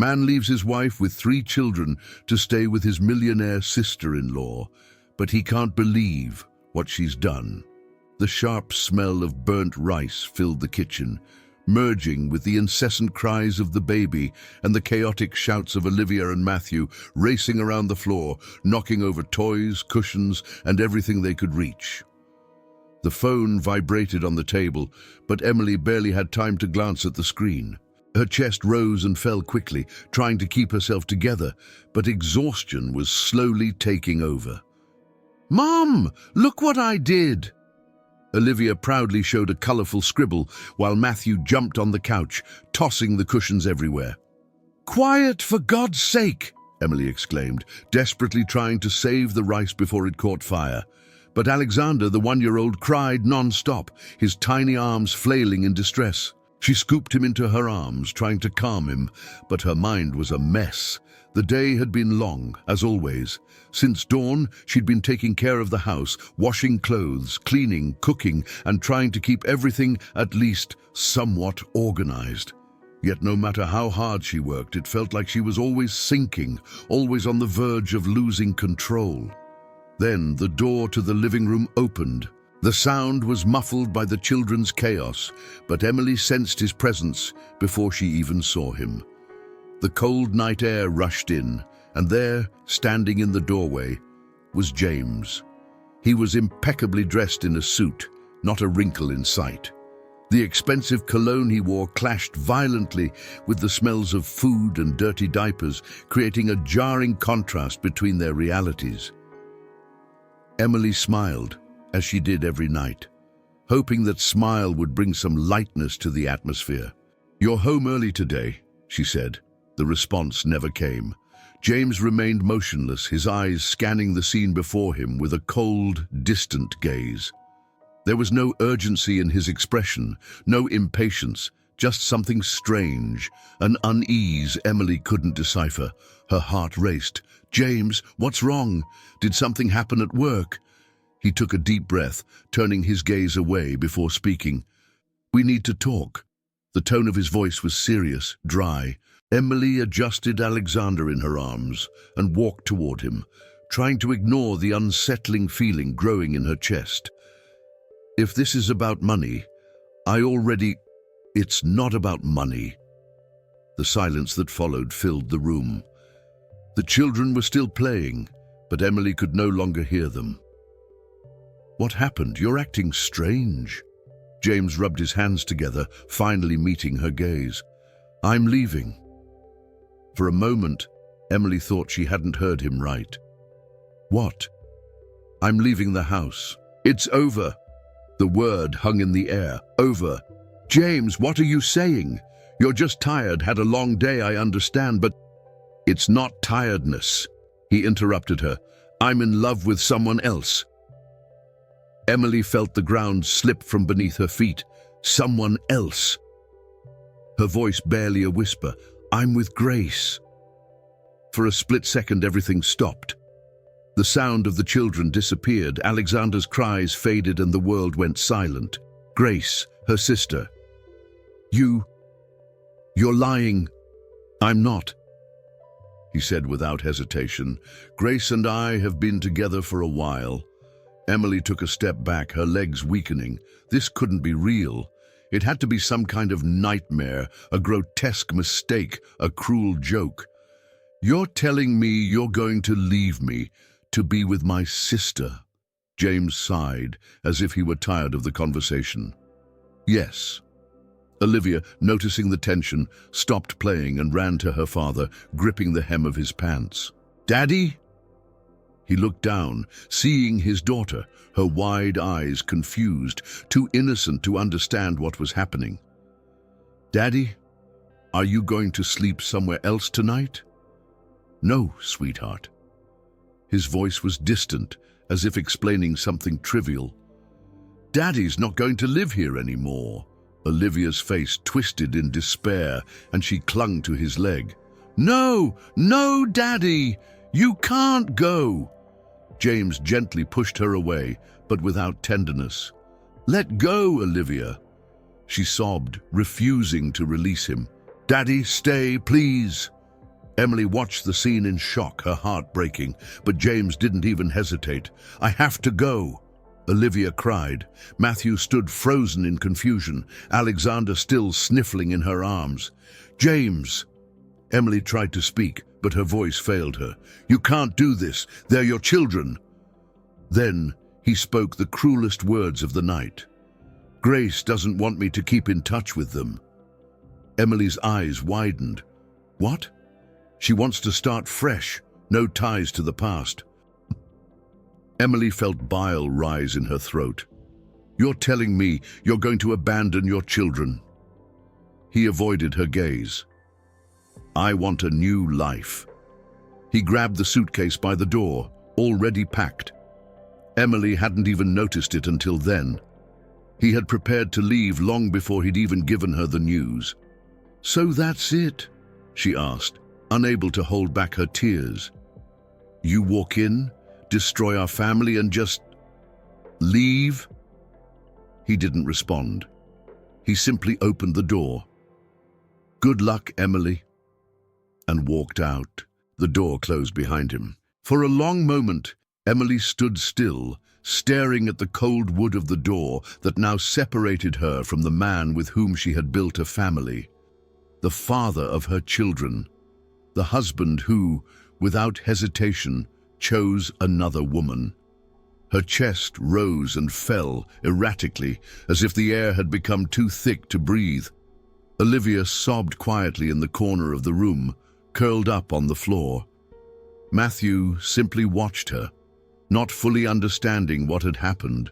Man leaves his wife with 3 children to stay with his millionaire sister-in-law, but he can't believe what she's done. The sharp smell of burnt rice filled the kitchen, merging with the incessant cries of the baby and the chaotic shouts of Olivia and Matthew racing around the floor, knocking over toys, cushions, and everything they could reach. The phone vibrated on the table, but Emily barely had time to glance at the screen. Her chest rose and fell quickly, trying to keep herself together, but exhaustion was slowly taking over. "Mom, look what I did!" Olivia proudly showed a colorful scribble while Matthew jumped on the couch, tossing the cushions everywhere. "Quiet, for God's sake!" Emily exclaimed, desperately trying to save the rice before it caught fire. But Alexander, the 1-year-old, cried non-stop, his tiny arms flailing in distress. She scooped him into her arms, trying to calm him, but her mind was a mess. The day had been long, as always. Since dawn, she'd been taking care of the house, washing clothes, cleaning, cooking, and trying to keep everything at least somewhat organized. Yet no matter how hard she worked, it felt like she was always sinking, always on the verge of losing control. Then the door to the living room opened. The sound was muffled by the children's chaos, but Emily sensed his presence before she even saw him. The cold night air rushed in, and there, standing in the doorway, was James. He was impeccably dressed in a suit, not a wrinkle in sight. The expensive cologne he wore clashed violently with the smells of food and dirty diapers, creating a jarring contrast between their realities. Emily smiled, as she did every night, hoping that smile would bring some lightness to the atmosphere. "You're home early today," she said. The response never came. James remained motionless, his eyes scanning the scene before him with a cold, distant gaze. There was no urgency in his expression, no impatience, just something strange, an unease Emily couldn't decipher. Her heart raced. "James, what's wrong? Did something happen at work?" He took a deep breath, turning his gaze away before speaking. "We need to talk." The tone of his voice was serious, dry. Emily adjusted Alexander in her arms and walked toward him, trying to ignore the unsettling feeling growing in her chest. "If this is about money, It's not about money." The silence that followed filled the room. The children were still playing, but Emily could no longer hear them. "What happened? You're acting strange." James rubbed his hands together, finally meeting her gaze. "I'm leaving." For a moment, Emily thought she hadn't heard him right. "What?" "I'm leaving the house." "It's over." The word hung in the air. "Over." "James, what are you saying? You're just tired, had a long day, I understand, but—" "It's not tiredness," he interrupted her. "I'm in love with someone else." Emily felt the ground slip from beneath her feet. Someone else. Her voice barely a whisper. "I'm with Grace." For a split second, everything stopped. The sound of the children disappeared, Alexander's cries faded, and the world went silent. Grace, her sister. You're lying." "I'm not," he said without hesitation. "Grace and I have been together for a while." Emily took a step back, her legs weakening. This couldn't be real. It had to be some kind of nightmare, a grotesque mistake, a cruel joke. "You're telling me you're going to leave me to be with my sister?" James sighed, as if he were tired of the conversation. "Yes." Olivia, noticing the tension, stopped playing and ran to her father, gripping the hem of his pants. "Daddy?" He looked down, seeing his daughter, her wide eyes confused, too innocent to understand what was happening. "Daddy, are you going to sleep somewhere else tonight?" "No, sweetheart." His voice was distant, as if explaining something trivial. "Daddy's not going to live here anymore." Olivia's face twisted in despair, and she clung to his leg. "No, no, Daddy! You can't go!" James gently pushed her away, but without tenderness. "Let go, Olivia!" She sobbed, refusing to release him. "Daddy, stay, please!" Emily watched the scene in shock, her heart breaking, but James didn't even hesitate. "I have to go," Olivia cried. Matthew stood frozen in confusion, Alexander still sniffling in her arms. "James!" Emily tried to speak, but her voice failed her. "You can't do this. They're your children." Then he spoke the cruelest words of the night. "Grace doesn't want me to keep in touch with them." Emily's eyes widened. "What?" "She wants to start fresh, no ties to the past." Emily felt bile rise in her throat. "You're telling me you're going to abandon your children?" He avoided her gaze. "I want a new life." He grabbed the suitcase by the door, already packed. Emily hadn't even noticed it until then. He had prepared to leave long before he'd even given her the news. "So that's it?" she asked, unable to hold back her tears. "You walk in, destroy our family, and just leave?" He didn't respond. He simply opened the door. "Good luck, Emily," and walked out. The door closed behind him. For a long moment, Emily stood still, staring at the cold wood of the door that now separated her from the man with whom she had built a family. The father of her children. The husband who, without hesitation, chose another woman. Her chest rose and fell erratically, as if the air had become too thick to breathe. Olivia sobbed quietly in the corner of the room, curled up on the floor. Matthew simply watched her, not fully understanding what had happened,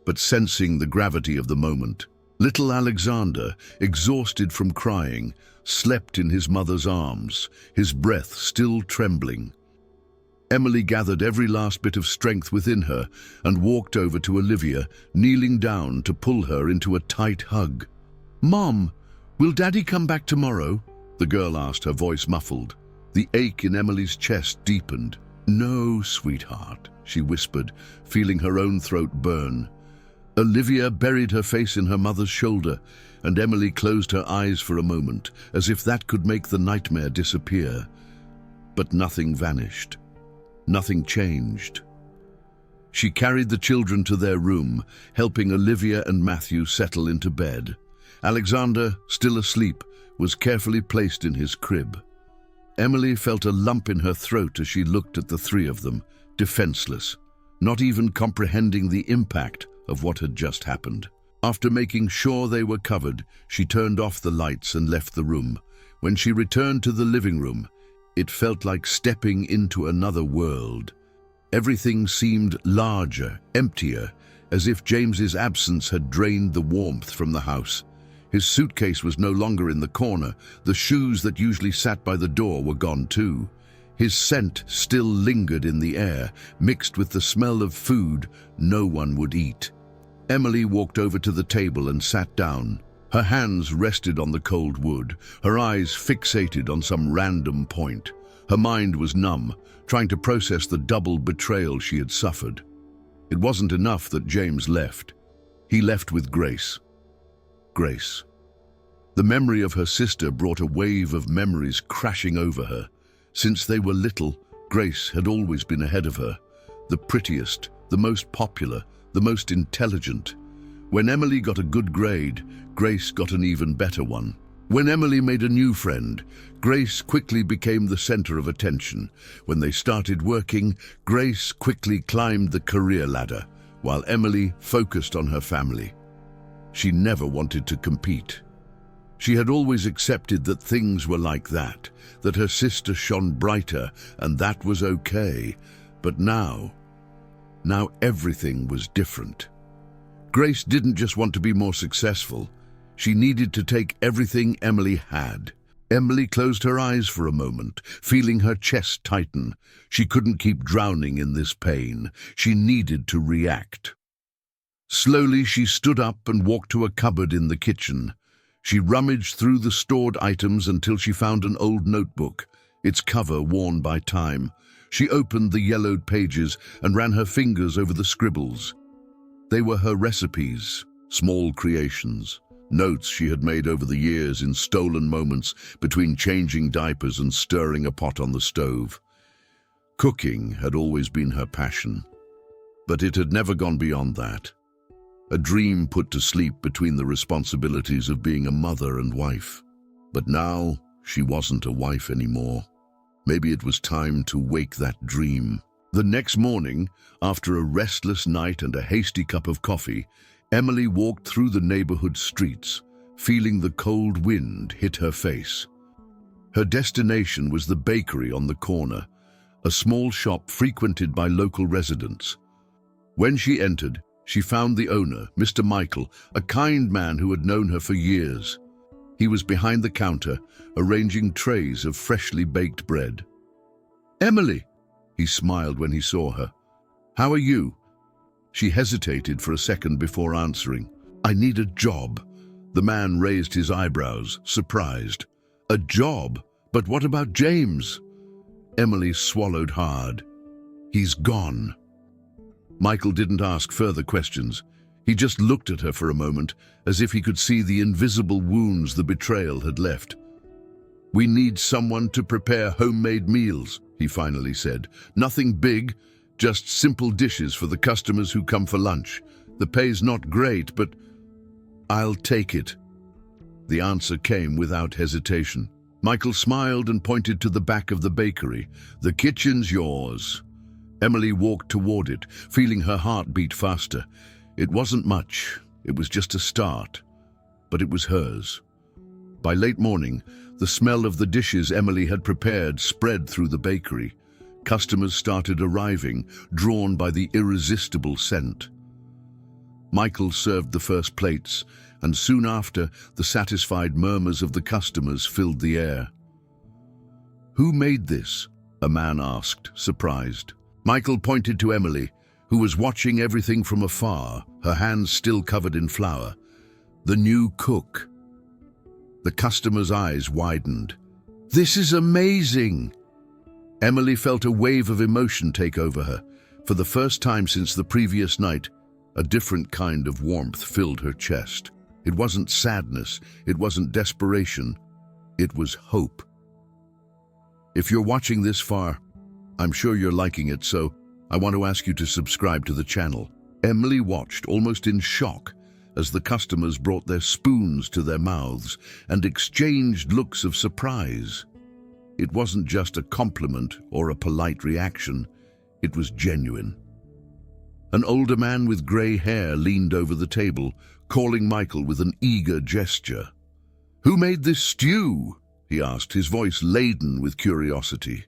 but sensing the gravity of the moment. Little Alexander, exhausted from crying, slept in his mother's arms, his breath still trembling. Emily gathered every last bit of strength within her and walked over to Olivia, kneeling down to pull her into a tight hug. "Mom, will Daddy come back tomorrow?" the girl asked, her voice muffled. The ache in Emily's chest deepened. "No, sweetheart," she whispered, feeling her own throat burn. Olivia buried her face in her mother's shoulder, and Emily closed her eyes for a moment, as if that could make the nightmare disappear. But nothing vanished. Nothing changed. She carried the children to their room, helping Olivia and Matthew settle into bed. Alexander, still asleep, was carefully placed in his crib. Emily felt a lump in her throat as she looked at the three of them, defenseless, not even comprehending the impact of what had just happened. After making sure they were covered, she turned off the lights and left the room. When she returned to the living room, it felt like stepping into another world. Everything seemed larger, emptier, as if James's absence had drained the warmth from the house. His suitcase was no longer in the corner. The shoes that usually sat by the door were gone too. His scent still lingered in the air, mixed with the smell of food no one would eat. Emily walked over to the table and sat down. Her hands rested on the cold wood, her eyes fixated on some random point. Her mind was numb, trying to process the double betrayal she had suffered. It wasn't enough that James left. He left with Grace. Grace. The memory of her sister brought a wave of memories crashing over her. Since they were little, Grace had always been ahead of her. The prettiest, the most popular, the most intelligent. When Emily got a good grade, Grace got an even better one. When Emily made a new friend, Grace quickly became the center of attention. When they started working, Grace quickly climbed the career ladder, while Emily focused on her family. She never wanted to compete. She had always accepted that things were like that her sister shone brighter, and that was okay. But now everything was different. Grace didn't just want to be more successful. She needed to take everything Emily had. Emily closed her eyes for a moment, feeling her chest tighten. She couldn't keep drowning in this pain. She needed to react. Slowly, she stood up and walked to a cupboard in the kitchen. She rummaged through the stored items until she found an old notebook, its cover worn by time. She opened the yellowed pages and ran her fingers over the scribbles. They were her recipes, small creations, notes she had made over the years in stolen moments between changing diapers and stirring a pot on the stove. Cooking had always been her passion, but it had never gone beyond that. A dream put to sleep between the responsibilities of being a mother and wife. But now she wasn't a wife anymore. Maybe it was time to wake that dream. The next morning, after a restless night and a hasty cup of coffee, Emily walked through the neighborhood streets, feeling the cold wind hit her face. Her destination was the bakery on the corner, a small shop frequented by local residents. When she entered, she found the owner, Mr. Michael, a kind man who had known her for years. He was behind the counter, arranging trays of freshly baked bread. "Emily," he smiled when he saw her. "How are you?" She hesitated for a second before answering. "I need a job." The man raised his eyebrows, surprised. "A job? But what about James?" Emily swallowed hard. "He's gone." Michael didn't ask further questions. He just looked at her for a moment, as if he could see the invisible wounds the betrayal had left. "We need someone to prepare homemade meals," he finally said. "Nothing big, just simple dishes for the customers who come for lunch. The pay's not great, but I'll take it." The answer came without hesitation. Michael smiled and pointed to the back of the bakery. "The kitchen's yours." Emily walked toward it, feeling her heart beat faster. It wasn't much, it was just a start, but it was hers. By late morning, the smell of the dishes Emily had prepared spread through the bakery. Customers started arriving, drawn by the irresistible scent. Michael served the first plates, and soon after, the satisfied murmurs of the customers filled the air. "Who made this?" a man asked, surprised. Michael pointed to Emily, who was watching everything from afar, her hands still covered in flour. "The new cook." The customer's eyes widened. "This is amazing!" Emily felt a wave of emotion take over her. For the first time since the previous night, a different kind of warmth filled her chest. It wasn't sadness, it wasn't desperation, it was hope. If you're watching this far, I'm sure you're liking it, so I want to ask you to subscribe to the channel. Emily watched, almost in shock, as the customers brought their spoons to their mouths and exchanged looks of surprise. It wasn't just a compliment or a polite reaction, it was genuine. An older man with grey hair leaned over the table, calling Michael with an eager gesture. "Who made this stew?" he asked, his voice laden with curiosity.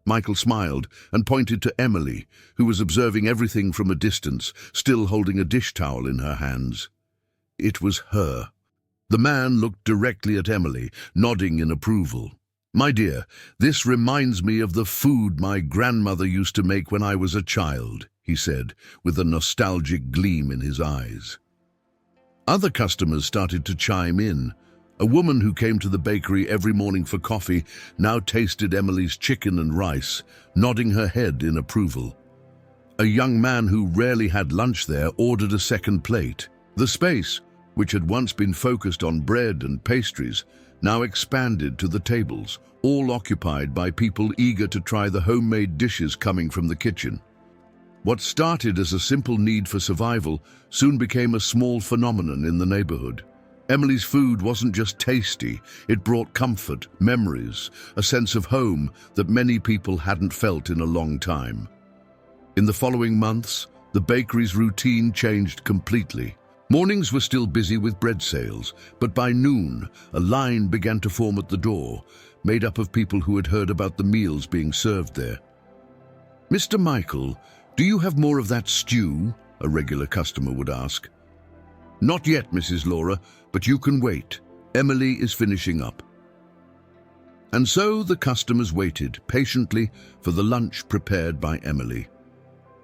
Michael smiled and pointed to Emily, who was observing everything from a distance, still holding a dish towel in her hands. It was her. The man looked directly at Emily, nodding in approval. "My dear, this reminds me of the food my grandmother used to make when I was a child," he said, with a nostalgic gleam in his eyes. Other customers started to chime in. A woman who came to the bakery every morning for coffee now tasted Emily's chicken and rice, nodding her head in approval. A young man who rarely had lunch there ordered a second plate. The space, which had once been focused on bread and pastries, now expanded to the tables, all occupied by people eager to try the homemade dishes coming from the kitchen. What started as a simple need for survival soon became a small phenomenon in the neighborhood. Emily's food wasn't just tasty, it brought comfort, memories, a sense of home that many people hadn't felt in a long time. In the following months, the bakery's routine changed completely. Mornings were still busy with bread sales, but by noon, a line began to form at the door, made up of people who had heard about the meals being served there. "Mr. Michael, do you have more of that stew?" a regular customer would ask. "Not yet, Mrs. Laura, but you can wait. Emily is finishing up." And so the customers waited patiently for the lunch prepared by Emily.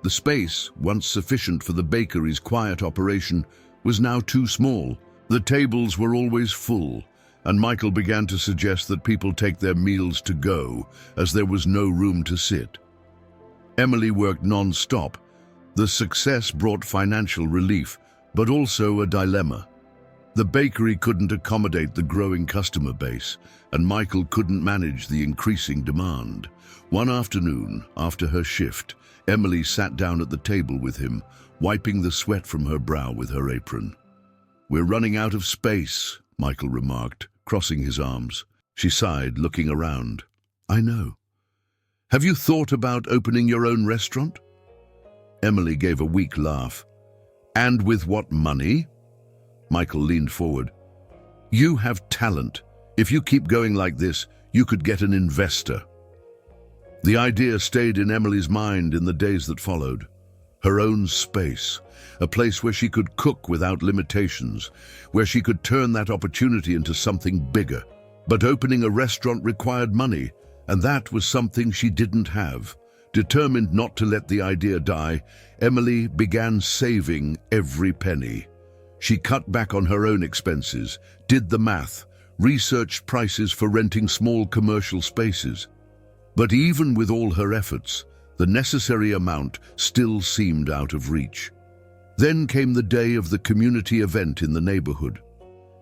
The space, once sufficient for the bakery's quiet operation, was now too small. The tables were always full, and Michael began to suggest that people take their meals to go, as there was no room to sit. Emily worked non-stop. The success brought financial relief, but also a dilemma. The bakery couldn't accommodate the growing customer base, and Michael couldn't manage the increasing demand. One afternoon, after her shift, Emily sat down at the table with him, wiping the sweat from her brow with her apron. "We're running out of space," Michael remarked, crossing his arms. She sighed, looking around. "I know. Have you thought about opening your own restaurant?" Emily gave a weak laugh. "And with what money?" Michael leaned forward. "You have talent. If you keep going like this, you could get an investor." The idea stayed in Emily's mind in the days that followed. Her own space, a place where she could cook without limitations, where she could turn that opportunity into something bigger. But opening a restaurant required money, and that was something she didn't have. Determined not to let the idea die, Emily began saving every penny. She cut back on her own expenses, did the math, researched prices for renting small commercial spaces. But even with all her efforts, the necessary amount still seemed out of reach. Then came the day of the community event in the neighborhood.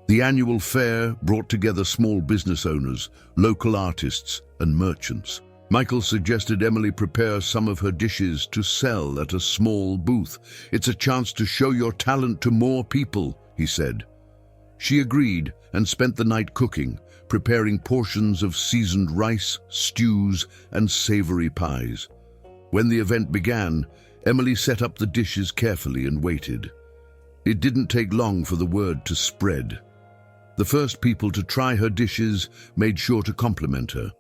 The annual fair brought together small business owners, local artists, and merchants. Michael suggested Emily prepare some of her dishes to sell at a small booth. "It's a chance to show your talent to more people," he said. She agreed and spent the night cooking, preparing portions of seasoned rice, stews, and savory pies. When the event began, Emily set up the dishes carefully and waited. It didn't take long for the word to spread. The first people to try her dishes made sure to compliment her.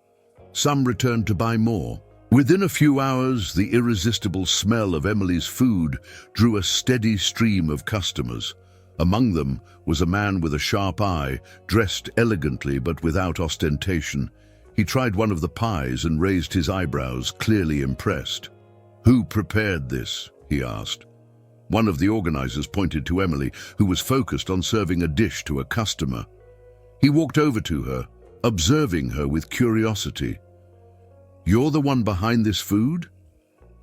Some returned to buy more. Within a few hours, the irresistible smell of Emily's food drew a steady stream of customers. Among them was a man with a sharp eye, dressed elegantly but without ostentation. He tried one of the pies and raised his eyebrows, clearly impressed. "Who prepared this?" he asked. One of the organizers pointed to Emily, who was focused on serving a dish to a customer. He walked over to her, observing her with curiosity. "You're the one behind this food?"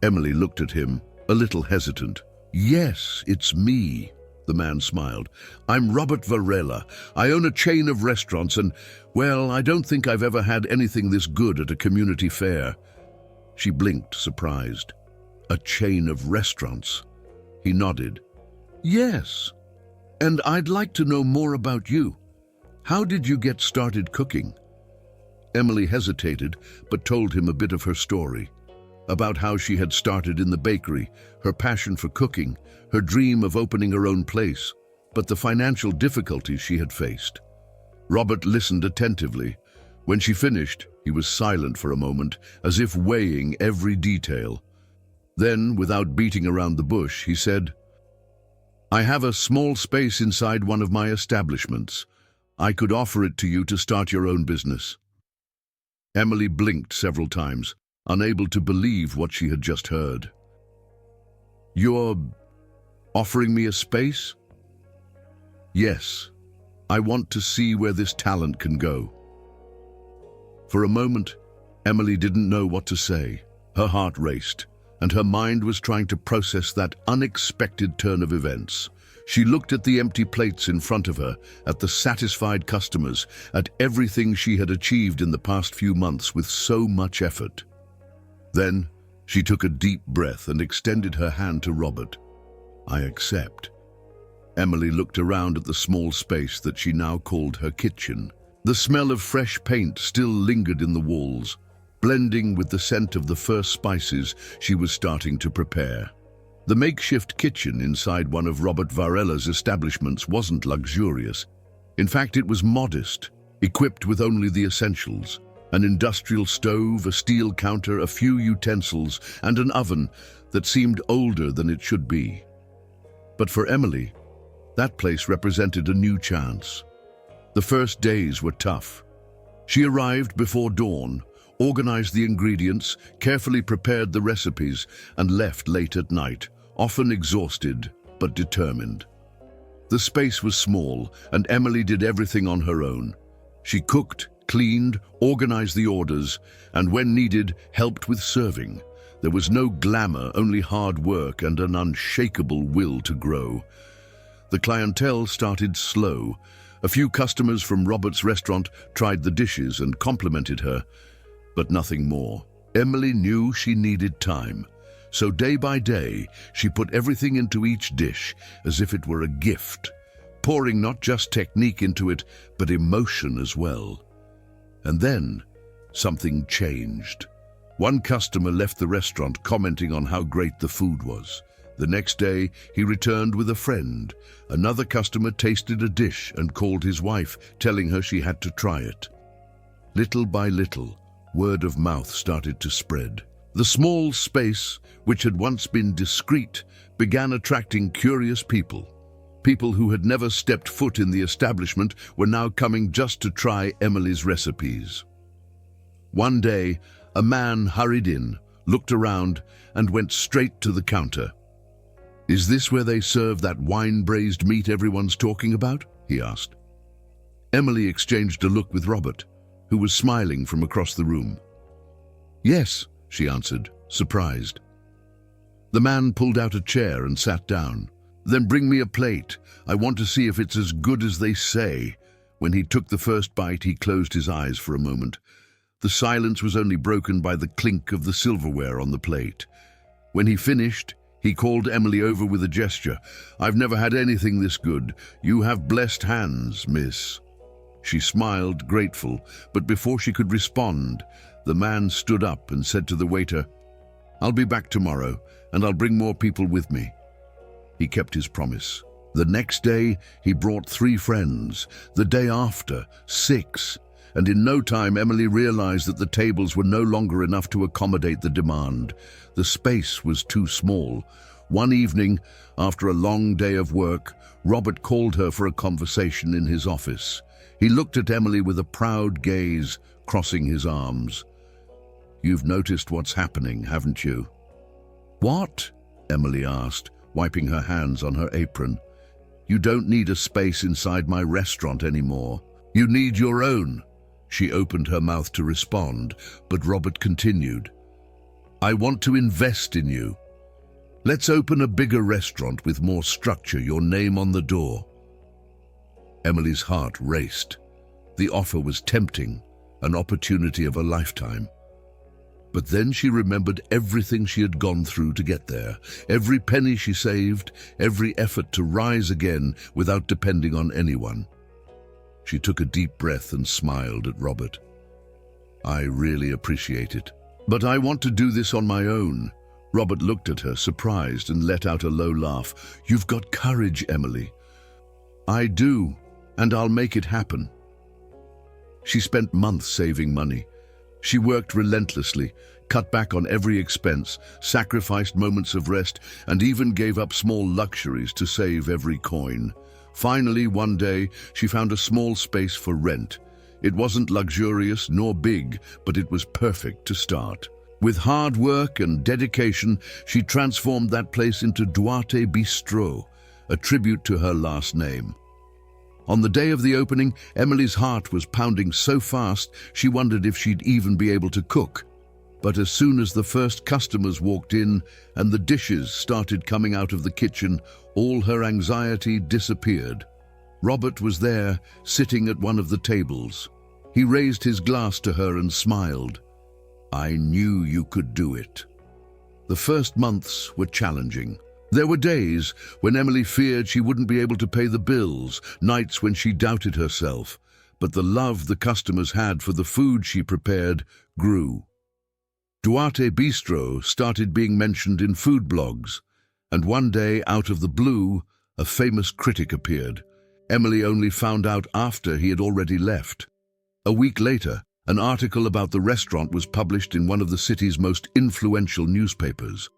Emily looked at him, a little hesitant. "Yes, it's me," the man smiled. "I'm Robert Varela. I own a chain of restaurants and, well, I don't think I've ever had anything this good at a community fair." She blinked, surprised. "A chain of restaurants?" He nodded. "Yes, and I'd like to know more about you. How did you get started cooking?" Emily hesitated, but told him a bit of her story. About how she had started in the bakery, her passion for cooking, her dream of opening her own place, but the financial difficulties she had faced. Robert listened attentively. When she finished, he was silent for a moment, as if weighing every detail. Then, without beating around the bush, he said, "I have a small space inside one of my establishments. I could offer it to you to start your own business." Emily blinked several times, unable to believe what she had just heard. "You're offering me a space?" "Yes. I want to see where this talent can go." For a moment, Emily didn't know what to say. Her heart raced, and her mind was trying to process that unexpected turn of events. She looked at the empty plates in front of her, at the satisfied customers, at everything she had achieved in the past few months with so much effort. Then, she took a deep breath and extended her hand to Robert. "I accept." Emily looked around at the small space that she now called her kitchen. The smell of fresh paint still lingered in the walls, blending with the scent of the first spices she was starting to prepare. The makeshift kitchen inside one of Robert Varela's establishments wasn't luxurious. In fact, it was modest, equipped with only the essentials: an industrial stove, a steel counter, a few utensils, and an oven that seemed older than it should be. But for Emily, that place represented a new chance. The first days were tough. She arrived before dawn, organized the ingredients, carefully prepared the recipes, and left late at night, often exhausted but determined. The space was small, and Emily did everything on her own. She cooked, cleaned, organized the orders, and when needed, helped with serving. There was no glamour, only hard work and an unshakable will to grow. The clientele started slow. A few customers from Robert's restaurant tried the dishes and complimented her, but nothing more. Emily knew she needed time. So day by day, she put everything into each dish as if it were a gift, pouring not just technique into it, but emotion as well. And then, something changed. One customer left the restaurant commenting on how great the food was. The next day, he returned with a friend. Another customer tasted a dish and called his wife, telling her she had to try it. Little by little, word of mouth started to spread. The small space, which had once been discreet, began attracting curious people. People who had never stepped foot in the establishment were now coming just to try Emily's recipes. One day, a man hurried in, looked around, and went straight to the counter. "Is this where they serve that wine-braised meat everyone's talking about?" he asked. Emily exchanged a look with Robert, who was smiling from across the room. "Yes," she answered, surprised. The man pulled out a chair and sat down. "Then bring me a plate. I want to see if it's as good as they say." When he took the first bite, he closed his eyes for a moment. The silence was only broken by the clink of the silverware on the plate. When he finished, he called Emily over with a gesture. "I've never had anything this good. You have blessed hands, miss." She smiled, grateful, but before she could respond, the man stood up and said to the waiter, "I'll be back tomorrow, and I'll bring more people with me." He kept his promise. The next day, he brought 3 friends. The day after, 6. And in no time, Emily realized that the tables were no longer enough to accommodate the demand. The space was too small. One evening, after a long day of work, Robert called her for a conversation in his office. He looked at Emily with a proud gaze, crossing his arms. "You've noticed what's happening, haven't you?" "What?" Emily asked, wiping her hands on her apron. "You don't need a space inside my restaurant anymore. You need your own." She opened her mouth to respond, but Robert continued. "I want to invest in you. Let's open a bigger restaurant with more structure, your name on the door." Emily's heart raced. The offer was tempting, an opportunity of a lifetime. But then she remembered everything she had gone through to get there, every penny she saved, every effort to rise again without depending on anyone. She took a deep breath and smiled at Robert. "I really appreciate it. But I want to do this on my own." Robert looked at her, surprised, and let out a low laugh. "You've got courage, Emily." "I do, and I'll make it happen." She spent months saving money. She worked relentlessly, cut back on every expense, sacrificed moments of rest, and even gave up small luxuries to save every coin. Finally, one day, she found a small space for rent. It wasn't luxurious nor big, but it was perfect to start. With hard work and dedication, she transformed that place into Duarte Bistro, a tribute to her last name. On the day of the opening, Emily's heart was pounding so fast she wondered if she'd even be able to cook. But as soon as the first customers walked in and the dishes started coming out of the kitchen, all her anxiety disappeared. Robert was there, sitting at one of the tables. He raised his glass to her and smiled. "I knew you could do it." The first months were challenging. There were days when Emily feared she wouldn't be able to pay the bills, nights when she doubted herself. But the love the customers had for the food she prepared grew. Duarte Bistro started being mentioned in food blogs, and one day, out of the blue, a famous critic appeared. Emily only found out after he had already left. A week later, an article about the restaurant was published in one of the city's most influential newspapers.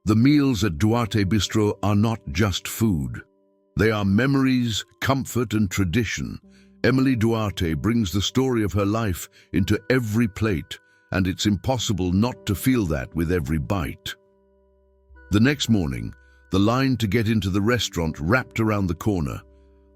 The meals at Duarte Bistro are not just food. They are memories, comfort, and tradition. Emily Duarte brings the story of her life into every plate, and it's impossible not to feel that with every bite. The next morning, the line to get into the restaurant wrapped around the corner.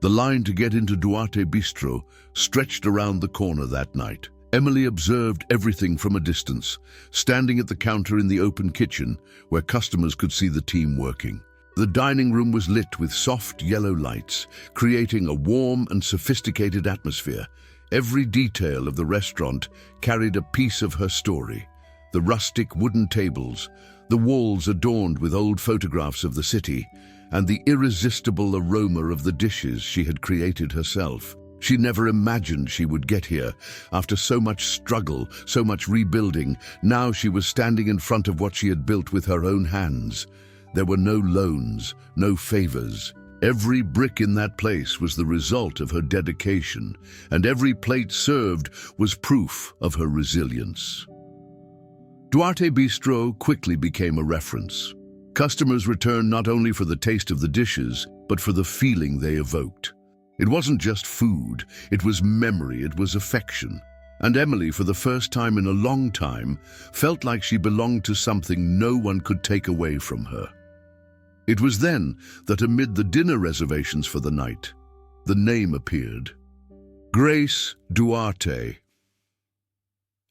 The line to get into Duarte Bistro stretched around the corner that night. Emily observed everything from a distance, standing at the counter in the open kitchen where customers could see the team working. The dining room was lit with soft yellow lights, creating a warm and sophisticated atmosphere. Every detail of the restaurant carried a piece of her story. The rustic wooden tables, the walls adorned with old photographs of the city, and the irresistible aroma of the dishes she had created herself. She never imagined she would get here. After so much struggle, so much rebuilding, now she was standing in front of what she had built with her own hands. There were no loans, no favors. Every brick in that place was the result of her dedication, and every plate served was proof of her resilience. Duarte Bistro quickly became a reference. Customers returned not only for the taste of the dishes, but for the feeling they evoked. It wasn't just food, it was memory, it was affection. And Emily, for the first time in a long time, felt like she belonged to something no one could take away from her. It was then that amid the dinner reservations for the night, the name appeared. Grace Duarte.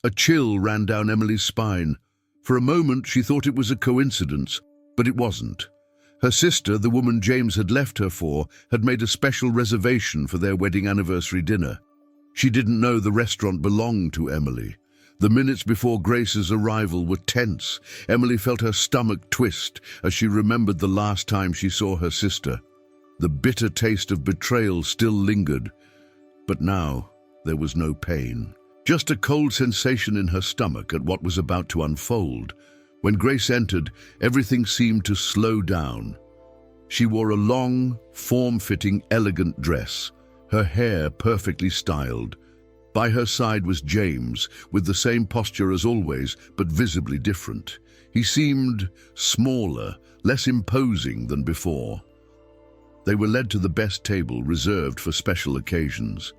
A chill ran down Emily's spine. For a moment she thought it was a coincidence, but it wasn't. Her sister, the woman James had left her for, had made a special reservation for their wedding anniversary dinner. She didn't know the restaurant belonged to Emily. The minutes before Grace's arrival were tense. Emily felt her stomach twist as she remembered the last time she saw her sister. The bitter taste of betrayal still lingered, but now there was no pain. Just a cold sensation in her stomach at what was about to unfold. When Grace entered, everything seemed to slow down. She wore a long, form-fitting, elegant dress, her hair perfectly styled. By her side was James, with the same posture as always, but visibly different. He seemed smaller, less imposing than before. They were led to the best table reserved for special occasions.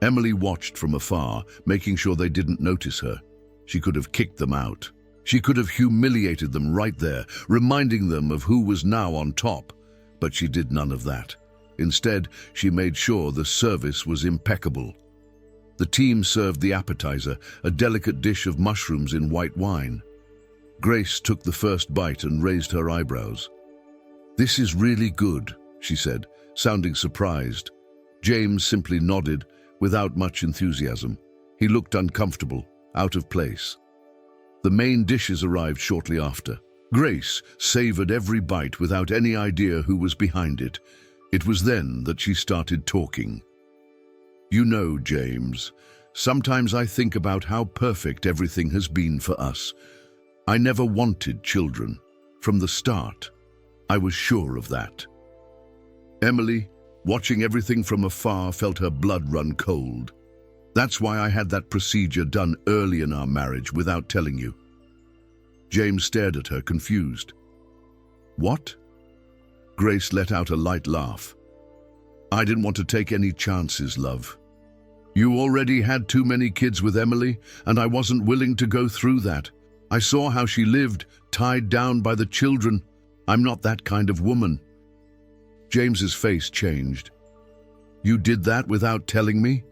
Emily watched from afar, making sure they didn't notice her. She could have kicked them out. She could have humiliated them right there, reminding them of who was now on top. But she did none of that. Instead, she made sure the service was impeccable. The team served the appetizer, a delicate dish of mushrooms in white wine. Grace took the first bite and raised her eyebrows. "This is really good," she said, sounding surprised. James simply nodded, without much enthusiasm. He looked uncomfortable, out of place. The main dishes arrived shortly after. Grace savored every bite without any idea who was behind it. It was then that she started talking. "You know, James, sometimes I think about how perfect everything has been for us. I never wanted children. From the start, I was sure of that." Emily, watching everything from afar, felt her blood run cold. "That's why I had that procedure done early in our marriage without telling you." James stared at her, confused. "What?" Grace let out a light laugh. "I didn't want to take any chances, love. You already had too many kids with Emily, and I wasn't willing to go through that. I saw how she lived, tied down by the children. I'm not that kind of woman." James's face changed. "You did that without telling me?"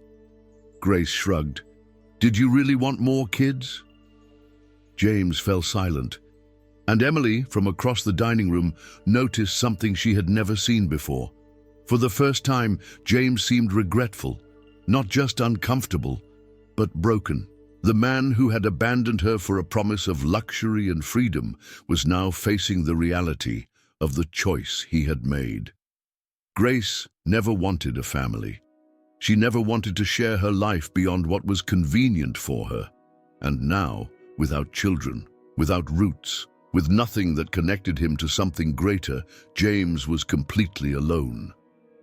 Grace shrugged. "Did you really want more kids?" James fell silent, and Emily, from across the dining room, noticed something she had never seen before. For the first time, James seemed regretful, not just uncomfortable, but broken. The man who had abandoned her for a promise of luxury and freedom was now facing the reality of the choice he had made. Grace never wanted a family. She never wanted to share her life beyond what was convenient for her. And now, without children, without roots, with nothing that connected him to something greater, James was completely alone.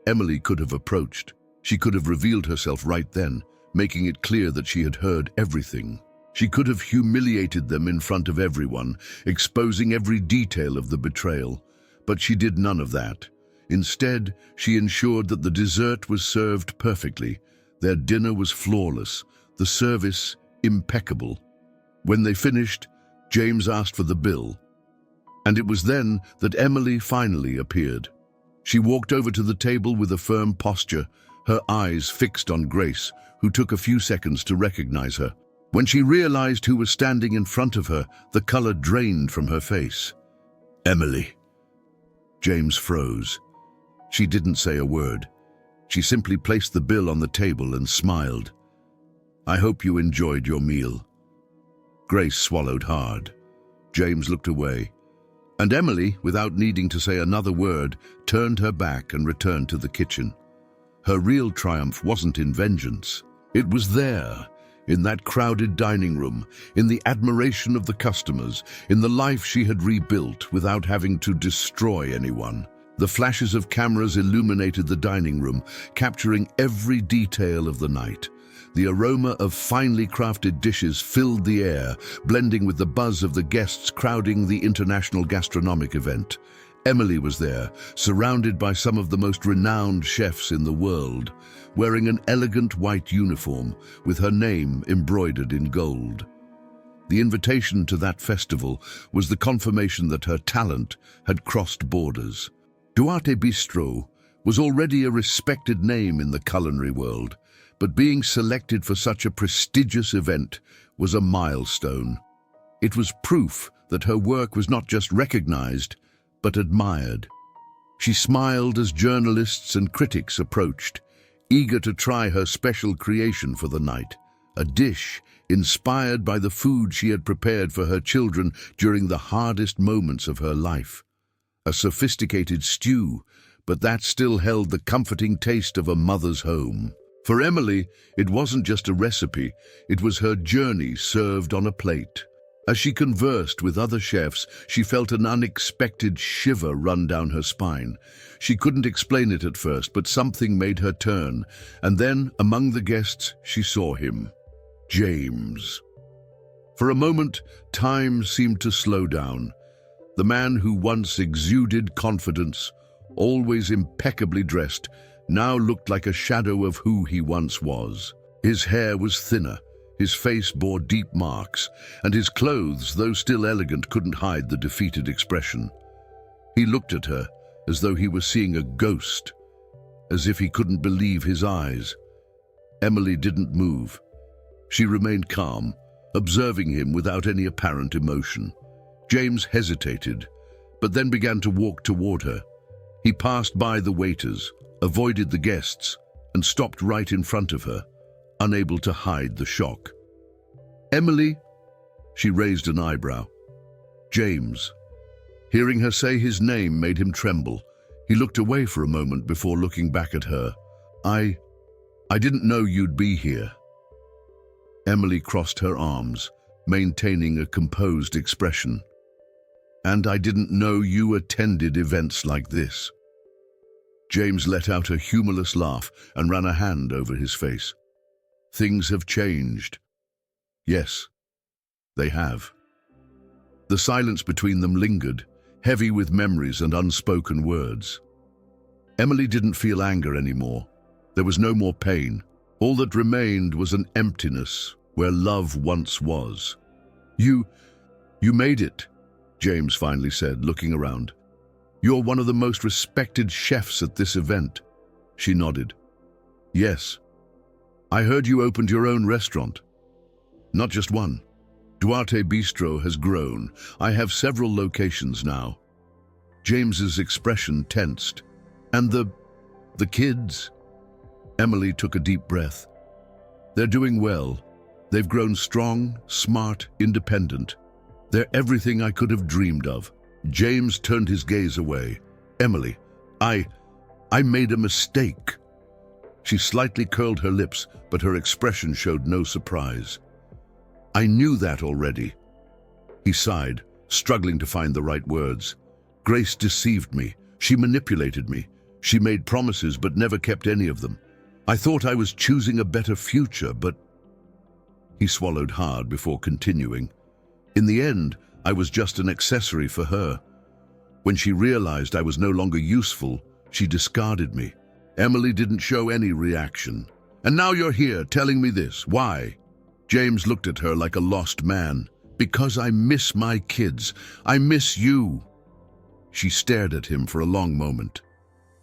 Emily could have approached. She could have revealed herself right then, making it clear that she had heard everything. She could have humiliated them in front of everyone, exposing every detail of the betrayal. But she did none of that. Instead, she ensured that the dessert was served perfectly. Their dinner was flawless, the service impeccable. When they finished, James asked for the bill. And it was then that Emily finally appeared. She walked over to the table with a firm posture, her eyes fixed on Grace, who took a few seconds to recognize her. When she realized who was standing in front of her, the color drained from her face. "Emily." James froze. She didn't say a word. She simply placed the bill on the table and smiled. "I hope you enjoyed your meal." Grace swallowed hard. James looked away, and Emily, without needing to say another word, turned her back and returned to the kitchen. Her real triumph wasn't in vengeance. It was there, in that crowded dining room, in the admiration of the customers, in the life she had rebuilt without having to destroy anyone. The flashes of cameras illuminated the dining room, capturing every detail of the night. The aroma of finely crafted dishes filled the air, blending with the buzz of the guests crowding the international gastronomic event. Emily was there, surrounded by some of the most renowned chefs in the world, wearing an elegant white uniform with her name embroidered in gold. The invitation to that festival was the confirmation that her talent had crossed borders. Duarte Bistro was already a respected name in the culinary world, but being selected for such a prestigious event was a milestone. It was proof that her work was not just recognized, but admired. She smiled as journalists and critics approached, eager to try her special creation for the night, a dish inspired by the food she had prepared for her children during the hardest moments of her life. A sophisticated stew, but that still held the comforting taste of a mother's home. For Emily, it wasn't just a recipe, it was her journey served on a plate. As she conversed with other chefs, she felt an unexpected shiver run down her spine. She couldn't explain it at first, but something made her turn, and then, among the guests, she saw him. James. For a moment, time seemed to slow down. The man who once exuded confidence, always impeccably dressed, now looked like a shadow of who he once was. His hair was thinner, his face bore deep marks, and his clothes, though still elegant, couldn't hide the defeated expression. He looked at her as though he were seeing a ghost, as if he couldn't believe his eyes. Emily didn't move. She remained calm, observing him without any apparent emotion. James hesitated, but then began to walk toward her. He passed by the waiters, avoided the guests, and stopped right in front of her, unable to hide the shock. "Emily?" She raised an eyebrow. "James." Hearing her say his name made him tremble. He looked away for a moment before looking back at her. I didn't know you'd be here." Emily crossed her arms, maintaining a composed expression. "And I didn't know you attended events like this." James let out a humorless laugh and ran a hand over his face. "Things have changed." "Yes, they have." The silence between them lingered, heavy with memories and unspoken words. Emily didn't feel anger anymore. There was no more pain. All that remained was an emptiness where love once was. You made it," James finally said, looking around. "You're one of the most respected chefs at this event." She nodded. "Yes. I heard you opened your own restaurant." "Not just one. Duarte Bistro has grown. I have several locations now." James's expression tensed. "And the kids?" Emily took a deep breath. "They're doing well. They've grown strong, smart, independent. They're everything I could have dreamed of." James turned his gaze away. "Emily, I made a mistake." She slightly curled her lips, but her expression showed no surprise. "I knew that already." He sighed, struggling to find the right words. "Grace deceived me. She manipulated me. She made promises but never kept any of them. I thought I was choosing a better future, but..." He swallowed hard before continuing. "In the end, I was just an accessory for her. When she realized I was no longer useful, she discarded me." Emily didn't show any reaction. "And now you're here telling me this. Why?" James looked at her like a lost man. "Because I miss my kids. I miss you." She stared at him for a long moment.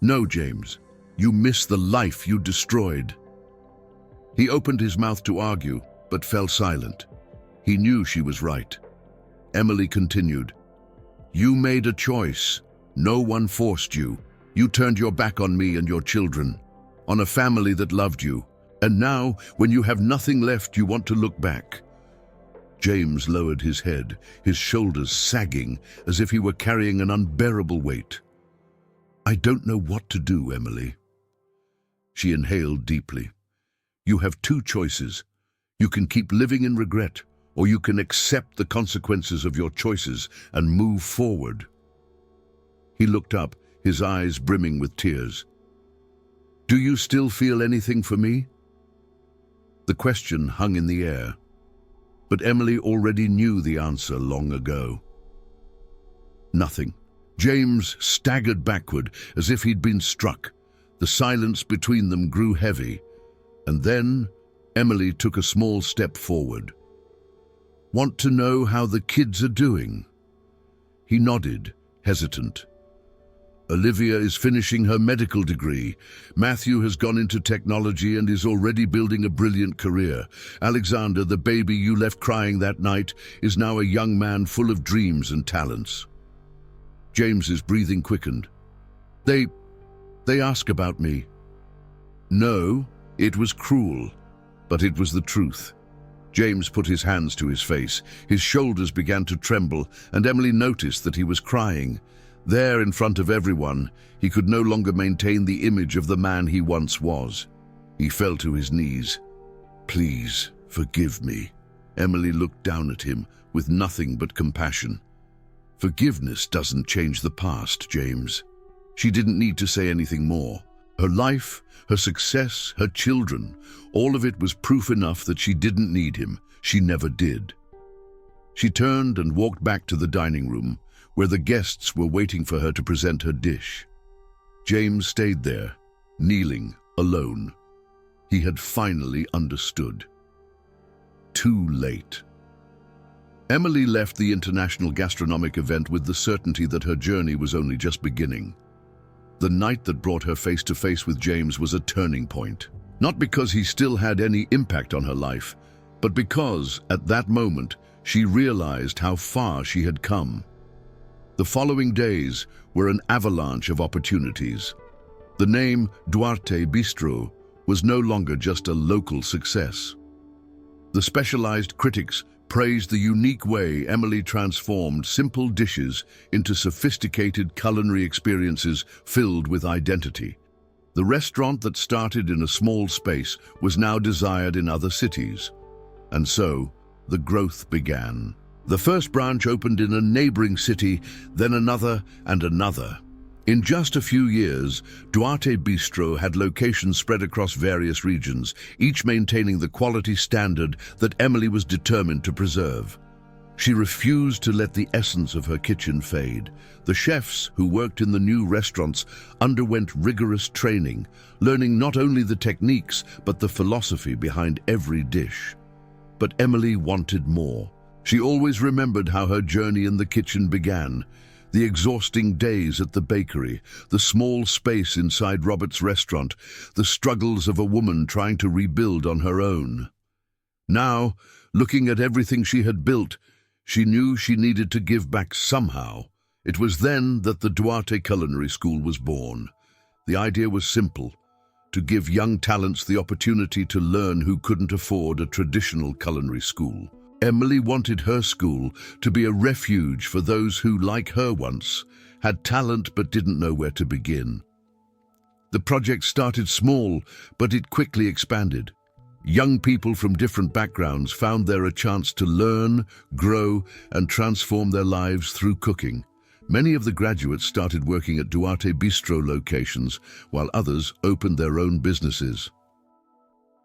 "No, James. You miss the life you destroyed." He opened his mouth to argue, but fell silent. He knew she was right. Emily continued, "You made a choice. No one forced you. You turned your back on me and your children, on a family that loved you. And now, when you have nothing left, you want to look back." James lowered his head, his shoulders sagging as if he were carrying an unbearable weight. "I don't know what to do, Emily." She inhaled deeply. "You have two choices. You can keep living in regret, or you can accept the consequences of your choices and move forward." He looked up, his eyes brimming with tears. "Do you still feel anything for me?" The question hung in the air, but Emily already knew the answer long ago. Nothing. James staggered backward as if he'd been struck. The silence between them grew heavy, and then Emily took a small step forward. "Want to know how the kids are doing?" He nodded, hesitant. "Olivia is finishing her medical degree. Matthew has gone into technology and is already building a brilliant career. Alexander, the baby you left crying that night, is now a young man full of dreams and talents." James's breathing quickened. They ask about me." "No, it was cruel, but it was the truth." James put his hands to his face. His shoulders began to tremble, and Emily noticed that he was crying. There, in front of everyone, he could no longer maintain the image of the man he once was. He fell to his knees. "Please, forgive me." Emily looked down at him with nothing but compassion. "Forgiveness doesn't change the past, James." She didn't need to say anything more. Her life, her success, her children, all of it was proof enough that she didn't need him. She never did. She turned and walked back to the dining room, where the guests were waiting for her to present her dish. James stayed there, kneeling, alone. He had finally understood. Too late. Emily left the international gastronomic event with the certainty that her journey was only just beginning. The night that brought her face to face with James was a turning point. Not because he still had any impact on her life, but because, at that moment, she realized how far she had come. The following days were an avalanche of opportunities. The name Duarte Bistro was no longer just a local success. The specialized critics praised the unique way Emily transformed simple dishes into sophisticated culinary experiences filled with identity. The restaurant that started in a small space was now desired in other cities. And so, the growth began. The first branch opened in a neighboring city, then another and another. In just a few years, Duarte Bistro had locations spread across various regions, each maintaining the quality standard that Emily was determined to preserve. She refused to let the essence of her kitchen fade. The chefs who worked in the new restaurants underwent rigorous training, learning not only the techniques but the philosophy behind every dish. But Emily wanted more. She always remembered how her journey in the kitchen began. The exhausting days at the bakery, the small space inside Robert's restaurant, the struggles of a woman trying to rebuild on her own. Now, looking at everything she had built, she knew she needed to give back somehow. It was then that the Duarte Culinary School was born. The idea was simple: to give young talents the opportunity to learn who couldn't afford a traditional culinary school. Emily wanted her school to be a refuge for those who, like her once, had talent but didn't know where to begin. The project started small, but it quickly expanded. Young people from different backgrounds found there a chance to learn, grow, and transform their lives through cooking. Many of the graduates started working at Duarte Bistro locations, while others opened their own businesses.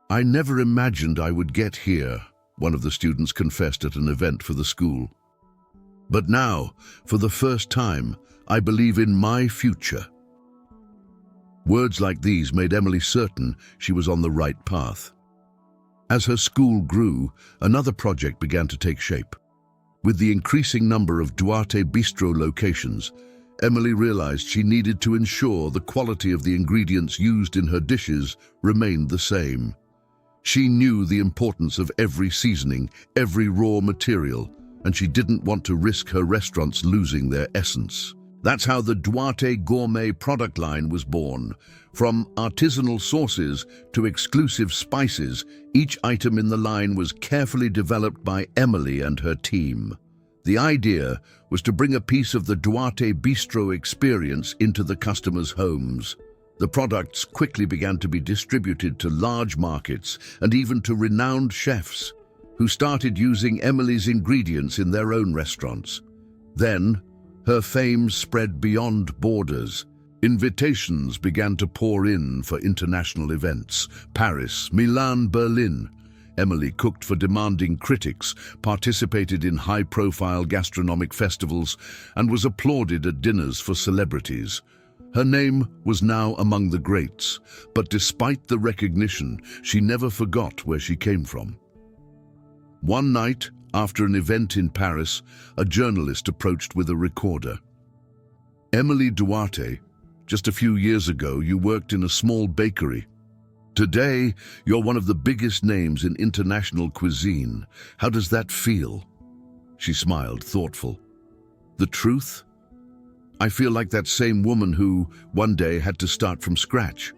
"I never imagined I would get here," one of the students confessed at an event for the school. "But now, for the first time, I believe in my future." Words like these made Emily certain she was on the right path. As her school grew, another project began to take shape. With the increasing number of Duarte Bistro locations, Emily realized she needed to ensure the quality of the ingredients used in her dishes remained the same. She knew the importance of every seasoning, every raw material, and she didn't want to risk her restaurants losing their essence. That's how the Duarte Gourmet product line was born. From artisanal sauces to exclusive spices, each item in the line was carefully developed by Emily and her team. The idea was to bring a piece of the Duarte Bistro experience into the customers' homes. The products quickly began to be distributed to large markets and even to renowned chefs, who started using Emily's ingredients in their own restaurants. Then, her fame spread beyond borders. Invitations began to pour in for international events: Paris, Milan, Berlin. Emily cooked for demanding critics, participated in high-profile gastronomic festivals, and was applauded at dinners for celebrities. Her name was now among the greats, but despite the recognition, she never forgot where she came from. One night, after an event in Paris, a journalist approached with a recorder. "Emily Duarte, just a few years ago you worked in a small bakery. Today, you're one of the biggest names in international cuisine. How does that feel?" She smiled, thoughtful. "The truth? I feel like that same woman who, one day, had to start from scratch.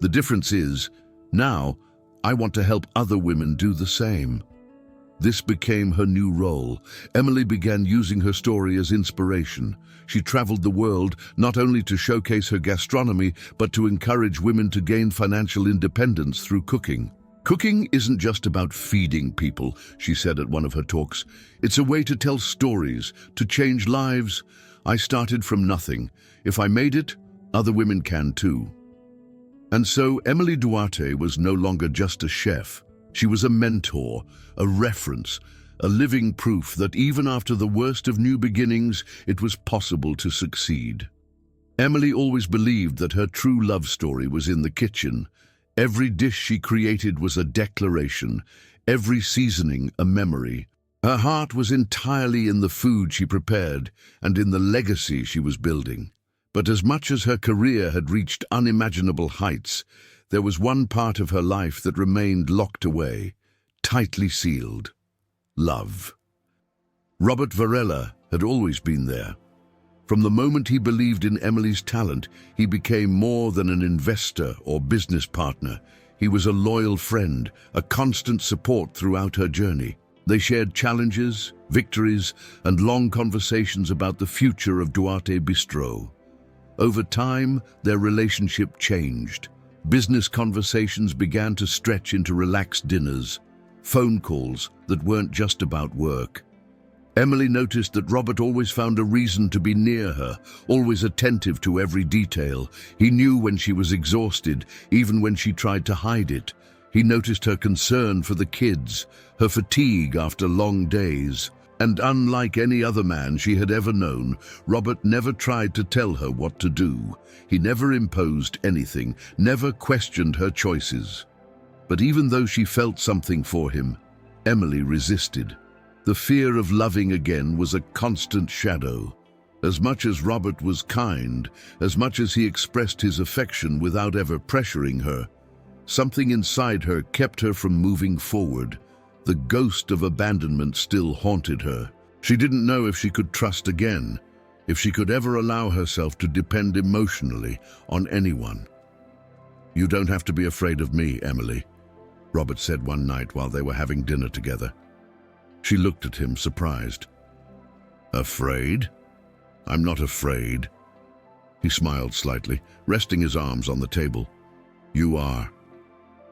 The difference is, now, I want to help other women do the same." This became her new role. Emily began using her story as inspiration. She traveled the world not only to showcase her gastronomy, but to encourage women to gain financial independence through cooking. "Cooking isn't just about feeding people," she said at one of her talks. "It's a way to tell stories, to change lives. I started from nothing. If I made it, other women can too." And so Emily Duarte was no longer just a chef. She was a mentor, a reference, a living proof that even after the worst of new beginnings, it was possible to succeed. Emily always believed that her true love story was in the kitchen. Every dish she created was a declaration, every seasoning a memory. Her heart was entirely in the food she prepared and in the legacy she was building. But as much as her career had reached unimaginable heights, there was one part of her life that remained locked away, tightly sealed: love. Robert Varela had always been there. From the moment he believed in Emily's talent, he became more than an investor or business partner. He was a loyal friend, a constant support throughout her journey. They shared challenges, victories, and long conversations about the future of Duarte Bistro. Over time, their relationship changed. Business conversations began to stretch into relaxed dinners, phone calls that weren't just about work. Emily noticed that Robert always found a reason to be near her, always attentive to every detail. He knew when she was exhausted, even when she tried to hide it. He noticed her concern for the kids, her fatigue after long days. And unlike any other man she had ever known, Robert never tried to tell her what to do. He never imposed anything, never questioned her choices. But even though she felt something for him, Emily resisted. The fear of loving again was a constant shadow. As much as Robert was kind, as much as he expressed his affection without ever pressuring her, something inside her kept her from moving forward. The ghost of abandonment still haunted her. She didn't know if she could trust again, if she could ever allow herself to depend emotionally on anyone. "You don't have to be afraid of me, Emily," Robert said one night while they were having dinner together. She looked at him, surprised. "Afraid? I'm not afraid." He smiled slightly, resting his arms on the table. "You are.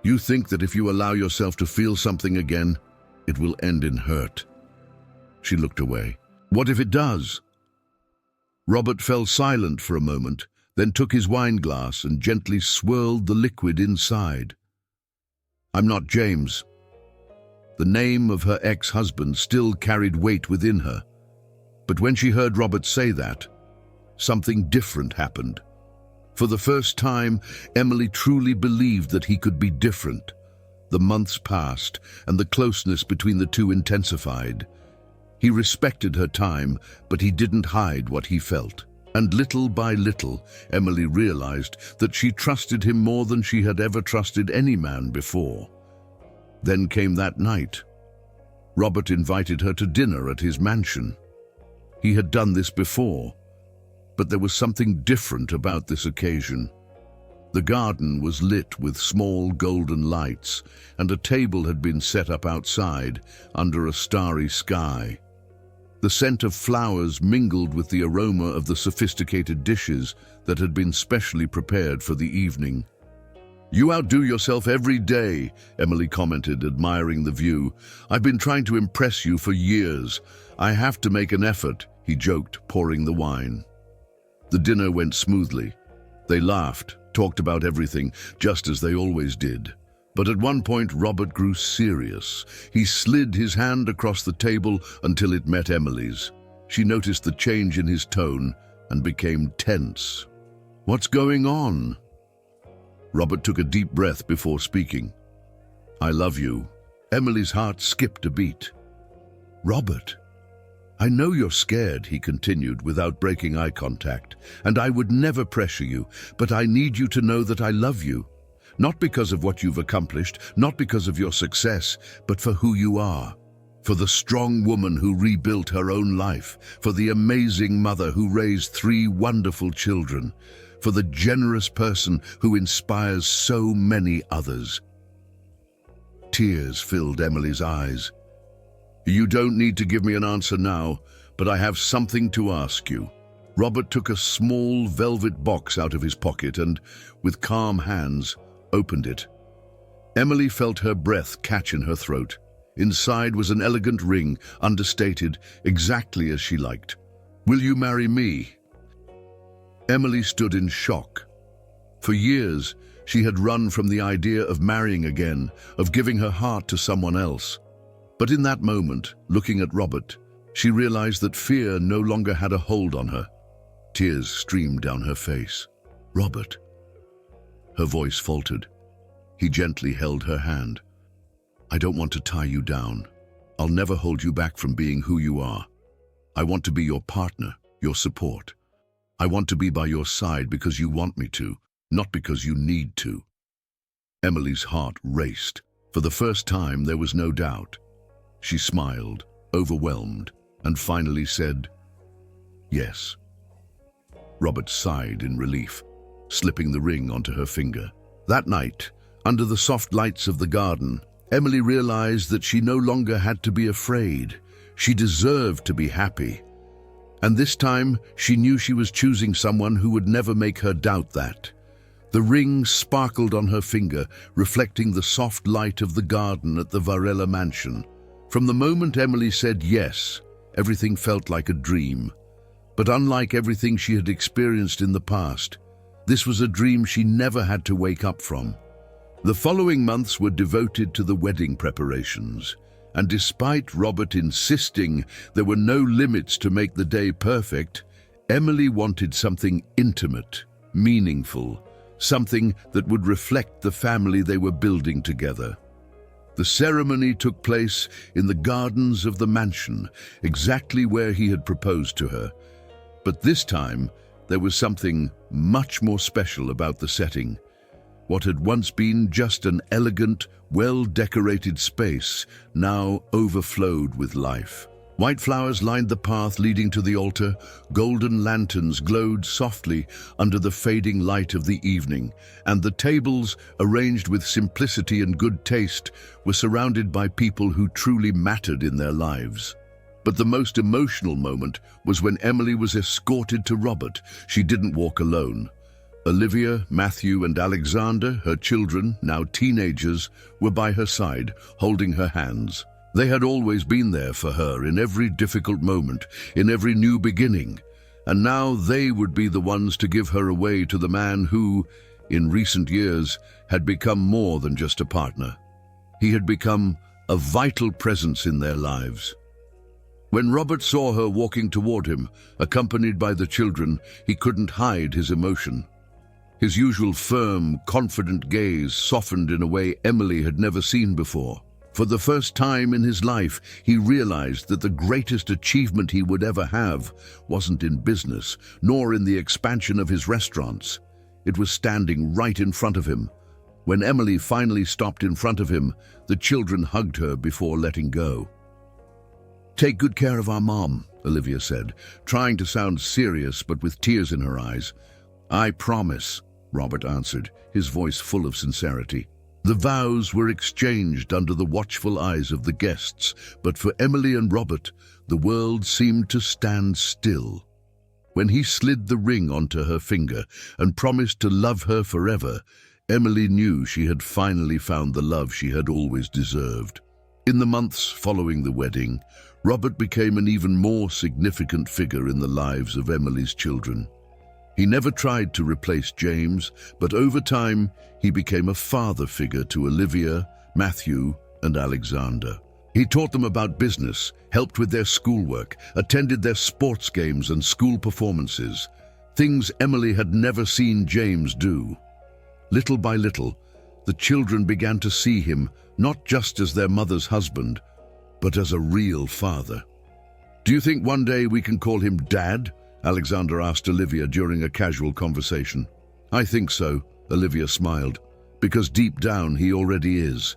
You think that if you allow yourself to feel something again, it will end in hurt." She looked away. "What if it does?" Robert fell silent for a moment, then took his wine glass and gently swirled the liquid inside. "I'm not James." The name of her ex-husband still carried weight within her. But when she heard Robert say that, something different happened. For the first time, Emily truly believed that he could be different. The months passed, and the closeness between the two intensified. He respected her time, but he didn't hide what he felt. And little by little, Emily realized that she trusted him more than she had ever trusted any man before. Then came that night. Robert invited her to dinner at his mansion. He had done this before, but there was something different about this occasion. The garden was lit with small golden lights, and a table had been set up outside under a starry sky. The scent of flowers mingled with the aroma of the sophisticated dishes that had been specially prepared for the evening. "You outdo yourself every day," Emily commented, admiring the view. "I've been trying to impress you for years. I have to make an effort," he joked, pouring the wine. The dinner went smoothly. They laughed, talked about everything, just as they always did. But at one point, Robert grew serious. He slid his hand across the table until it met Emily's. She noticed the change in his tone and became tense. "What's going on?" Robert took a deep breath before speaking. "I love you." Emily's heart skipped a beat. "Robert, I know you're scared," he continued without breaking eye contact, "and I would never pressure you, but I need you to know that I love you. Not because of what you've accomplished, not because of your success, but for who you are. For the strong woman who rebuilt her own life, for the amazing mother who raised 3 wonderful children, for the generous person who inspires so many others." Tears filled Emily's eyes. "You don't need to give me an answer now, but I have something to ask you." Robert took a small velvet box out of his pocket and, with calm hands, opened it. Emily felt her breath catch in her throat. Inside was an elegant ring, understated, exactly as she liked. "Will you marry me?" Emily stood in shock. For years, she had run from the idea of marrying again, of giving her heart to someone else. But in that moment, looking at Robert, she realized that fear no longer had a hold on her. Tears streamed down her face. "Robert." Her voice faltered. He gently held her hand. "I don't want to tie you down. I'll never hold you back from being who you are. I want to be your partner, your support. I want to be by your side because you want me to, not because you need to." Emily's heart raced. For the first time, there was no doubt. She smiled, overwhelmed, and finally said, "Yes." Robert sighed in relief, slipping the ring onto her finger. That night, under the soft lights of the garden, Emily realized that she no longer had to be afraid. She deserved to be happy. And this time, she knew she was choosing someone who would never make her doubt that. The ring sparkled on her finger, reflecting the soft light of the garden at the Varela mansion. From the moment Emily said yes, everything felt like a dream. But unlike everything she had experienced in the past, this was a dream she never had to wake up from. The following months were devoted to the wedding preparations, and despite Robert insisting there were no limits to make the day perfect, Emily wanted something intimate, meaningful, something that would reflect the family they were building together. The ceremony took place in the gardens of the mansion, exactly where he had proposed to her. But this time, there was something much more special about the setting. What had once been just an elegant, well-decorated space now overflowed with life. White flowers lined the path leading to the altar. Golden lanterns glowed softly under the fading light of the evening, and the tables, arranged with simplicity and good taste, were surrounded by people who truly mattered in their lives. But the most emotional moment was when Emily was escorted to Robert. She didn't walk alone. Olivia, Matthew, and Alexander, her children, now teenagers, were by her side, holding her hands. They had always been there for her in every difficult moment, in every new beginning, and now they would be the ones to give her away to the man who, in recent years, had become more than just a partner. He had become a vital presence in their lives. When Robert saw her walking toward him, accompanied by the children, he couldn't hide his emotion. His usual firm, confident gaze softened in a way Emily had never seen before. For the first time in his life, he realized that the greatest achievement he would ever have wasn't in business, nor in the expansion of his restaurants. It was standing right in front of him. When Emily finally stopped in front of him, the children hugged her before letting go. "Take good care of our mom," Olivia said, trying to sound serious but with tears in her eyes. "I promise," Robert answered, his voice full of sincerity. The vows were exchanged under the watchful eyes of the guests, but for Emily and Robert, the world seemed to stand still. When he slid the ring onto her finger and promised to love her forever, Emily knew she had finally found the love she had always deserved. In the months following the wedding, Robert became an even more significant figure in the lives of Emily's children. He never tried to replace James, but over time, he became a father figure to Olivia, Matthew, and Alexander. He taught them about business, helped with their schoolwork, attended their sports games and school performances, things Emily had never seen James do. Little by little, the children began to see him not just as their mother's husband, but as a real father. "Do you think one day we can call him Dad?" Alexander asked Olivia during a casual conversation. "I think so," Olivia smiled, "because deep down he already is."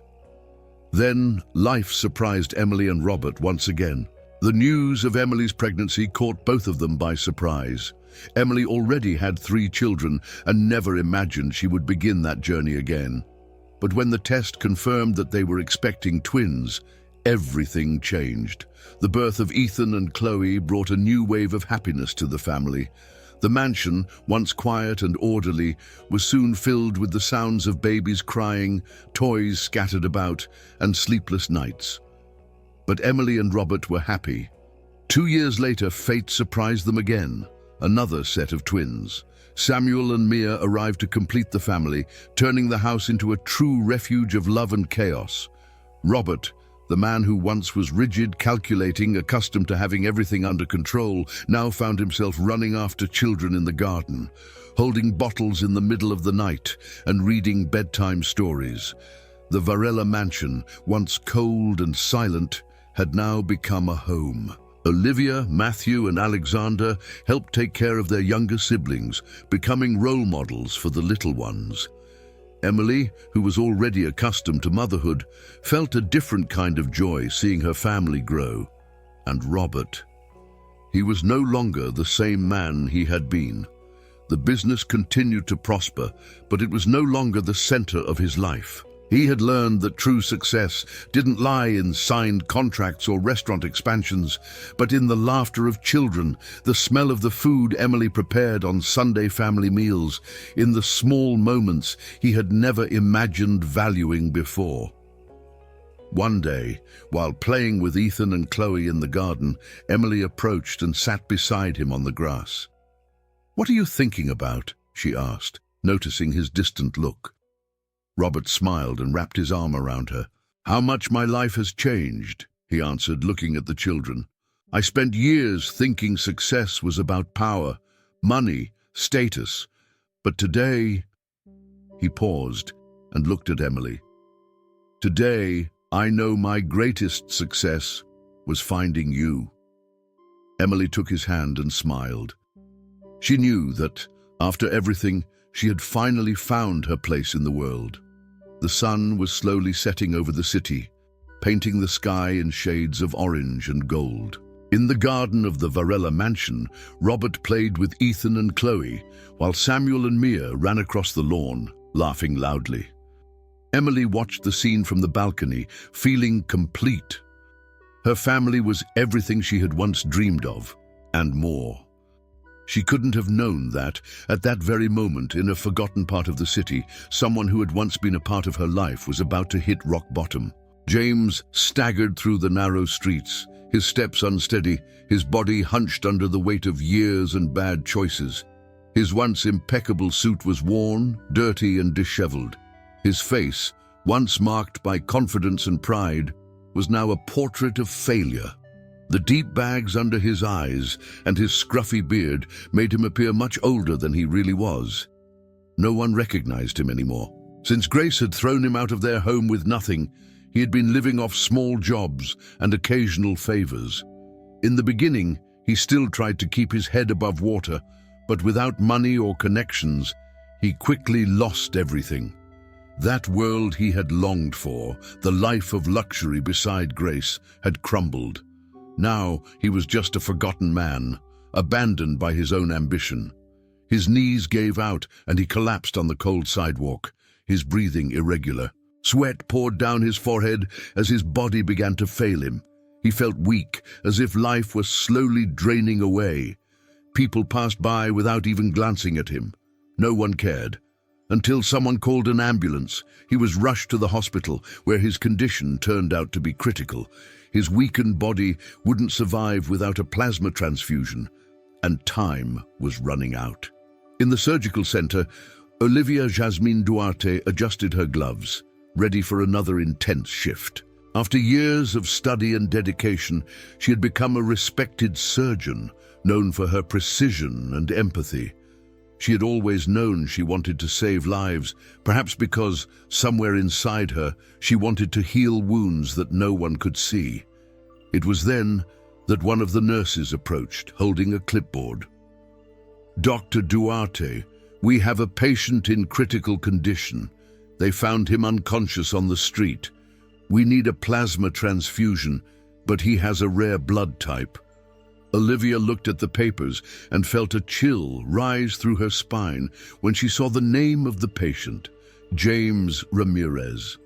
Then life surprised Emily and Robert once again. The news of Emily's pregnancy caught both of them by surprise. Emily already had 3 children and never imagined she would begin that journey again. But when the test confirmed that they were expecting twins, everything changed. The birth of Ethan and Chloe brought a new wave of happiness to the family. The mansion, once quiet and orderly, was soon filled with the sounds of babies crying, toys scattered about, and sleepless nights. But Emily and Robert were happy. 2 years later, fate surprised them again. Another set of twins. Samuel and Mia arrived to complete the family, turning the house into a true refuge of love and chaos. Robert, the man who once was rigid, calculating, accustomed to having everything under control, now found himself running after children in the garden, holding bottles in the middle of the night and reading bedtime stories. The Varela mansion, once cold and silent, had now become a home. Olivia, Matthew, and Alexander helped take care of their younger siblings, becoming role models for the little ones. Emily, who was already accustomed to motherhood, felt a different kind of joy seeing her family grow. And Robert. He was no longer the same man he had been. The business continued to prosper, but it was no longer the center of his life. He had learned that true success didn't lie in signed contracts or restaurant expansions, but in the laughter of children, the smell of the food Emily prepared on Sunday family meals, in the small moments he had never imagined valuing before. One day, while playing with Ethan and Chloe in the garden, Emily approached and sat beside him on the grass. "What are you thinking about?" she asked, noticing his distant look. Robert smiled and wrapped his arm around her. "How much my life has changed," he answered, looking at the children. "I spent years thinking success was about power, money, status. But today—" He paused and looked at Emily. "Today, I know my greatest success was finding you." Emily took his hand and smiled. She knew that, after everything, she had finally found her place in the world. The sun was slowly setting over the city, painting the sky in shades of orange and gold. In the garden of the Varela mansion, Robert played with Ethan and Chloe, while Samuel and Mia ran across the lawn, laughing loudly. Emily watched the scene from the balcony, feeling complete. Her family was everything she had once dreamed of, and more. She couldn't have known that, at that very moment, in a forgotten part of the city, someone who had once been a part of her life was about to hit rock bottom. James staggered through the narrow streets, his steps unsteady, his body hunched under the weight of years and bad choices. His once impeccable suit was worn, dirty, and disheveled. His face, once marked by confidence and pride, was now a portrait of failure. The deep bags under his eyes and his scruffy beard made him appear much older than he really was. No one recognized him anymore. Since Grace had thrown him out of their home with nothing, he had been living off small jobs and occasional favors. In the beginning, he still tried to keep his head above water, but without money or connections, he quickly lost everything. That world he had longed for, the life of luxury beside Grace, had crumbled. Now he was just a forgotten man, abandoned by his own ambition. His knees gave out and he collapsed on the cold sidewalk, his breathing irregular. Sweat poured down his forehead as his body began to fail him. He felt weak, as if life was slowly draining away. People passed by without even glancing at him. No one cared. Until someone called an ambulance, he was rushed to the hospital, where his condition turned out to be critical. His weakened body wouldn't survive without a plasma transfusion, and time was running out. In the surgical center, Olivia Jasmine Duarte adjusted her gloves, ready for another intense shift. After years of study and dedication, she had become a respected surgeon, known for her precision and empathy. She had always known she wanted to save lives, perhaps because, somewhere inside her, she wanted to heal wounds that no one could see. It was then that one of the nurses approached, holding a clipboard. "Dr. Duarte, we have a patient in critical condition. They found him unconscious on the street. We need a plasma transfusion, but he has a rare blood type." Olivia looked at the papers and felt a chill rise through her spine when she saw the name of the patient, James Ramirez.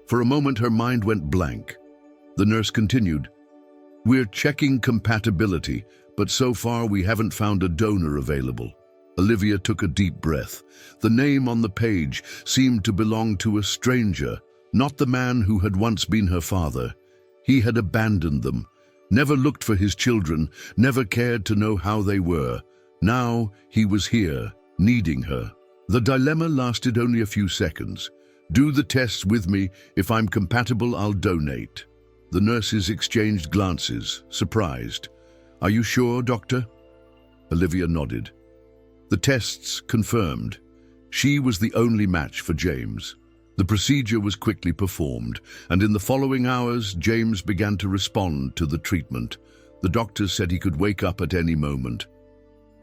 For a moment, her mind went blank. The nurse continued, "We're checking compatibility, but so far we haven't found a donor available." Olivia took a deep breath. The name on the page seemed to belong to a stranger, not the man who had once been her father. He had abandoned them, never looked for his children, never cared to know how they were. Now he was here, needing her. The dilemma lasted only a few seconds. "Do the tests with me. If I'm compatible, I'll donate." The nurses exchanged glances, surprised. "Are you sure, doctor?" Olivia nodded. The tests confirmed. She was the only match for James. The procedure was quickly performed, and in the following hours, James began to respond to the treatment. The doctors said he could wake up at any moment.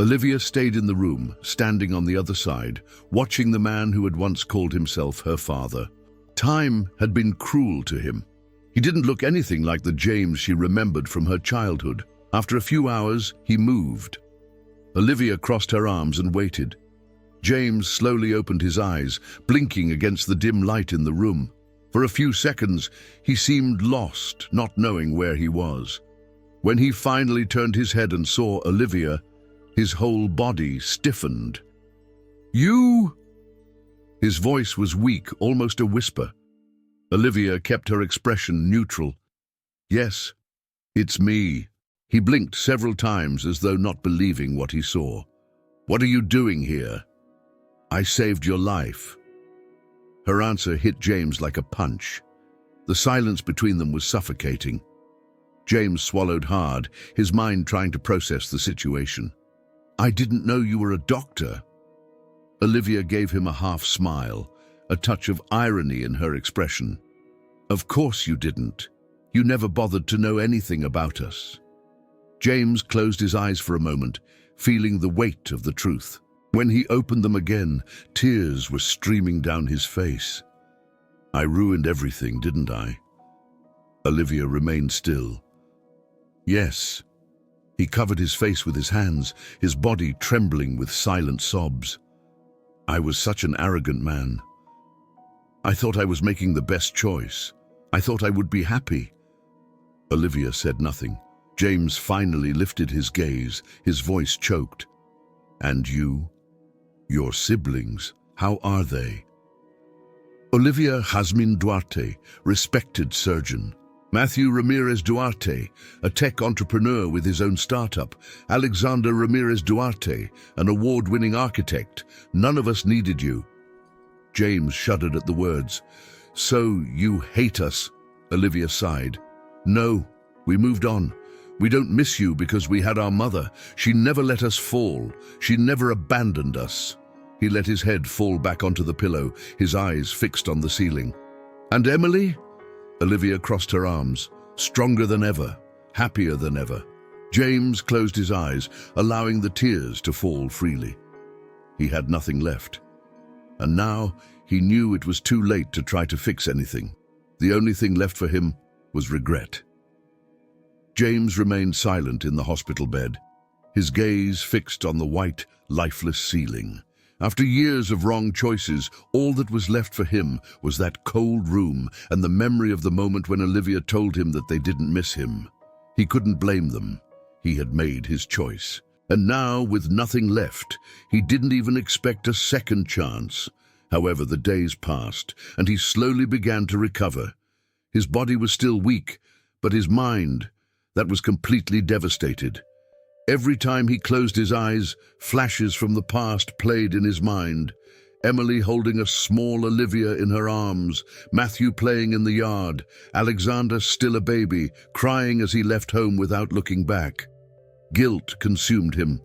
Olivia stayed in the room, standing on the other side, watching the man who had once called himself her father. Time had been cruel to him. He didn't look anything like the James she remembered from her childhood. After a few hours, he moved. Olivia crossed her arms and waited. James slowly opened his eyes, blinking against the dim light in the room. For a few seconds, he seemed lost, not knowing where he was. When he finally turned his head and saw Olivia, his whole body stiffened. "You?" His voice was weak, almost a whisper. Olivia kept her expression neutral. "Yes, it's me." He blinked several times as though not believing what he saw. "What are you doing here?" "I saved your life." Her answer hit James like a punch. The silence between them was suffocating. James swallowed hard, his mind trying to process the situation. "I didn't know you were a doctor." Olivia gave him a half smile, a touch of irony in her expression. "Of course you didn't. You never bothered to know anything about us." James closed his eyes for a moment, feeling the weight of the truth. When he opened them again, tears were streaming down his face. "I ruined everything, didn't I?" Olivia remained still. "Yes." He covered his face with his hands, his body trembling with silent sobs. "I was such an arrogant man. I thought I was making the best choice. I thought I would be happy." Olivia said nothing. James finally lifted his gaze, his voice choked. "And you? Your siblings, how are they?" Olivia Jasmine Duarte, respected surgeon. Matthew Ramirez Duarte, a tech entrepreneur with his own startup. Alexander Ramirez Duarte, an award-winning architect. None of us needed you. James shuddered at the words. "So you hate us?" Olivia sighed. "No, we moved on. We don't miss you because we had our mother. She never let us fall. She never abandoned us." He let his head fall back onto the pillow, his eyes fixed on the ceiling. "And Emily?" Olivia crossed her arms, stronger than ever, happier than ever. James closed his eyes, allowing the tears to fall freely. He had nothing left. And now he knew it was too late to try to fix anything. The only thing left for him was regret. James remained silent in the hospital bed, his gaze fixed on the white, lifeless ceiling. After years of wrong choices, all that was left for him was that cold room and the memory of the moment when Olivia told him that they didn't miss him. He couldn't blame them. He had made his choice. And now, with nothing left, he didn't even expect a second chance. However, the days passed, and he slowly began to recover. His body was still weak, but his mind, that was completely devastated. Every time he closed his eyes, flashes from the past played in his mind. Emily holding a small Olivia in her arms, Matthew playing in the yard, Alexander still a baby, crying as he left home without looking back. Guilt consumed him.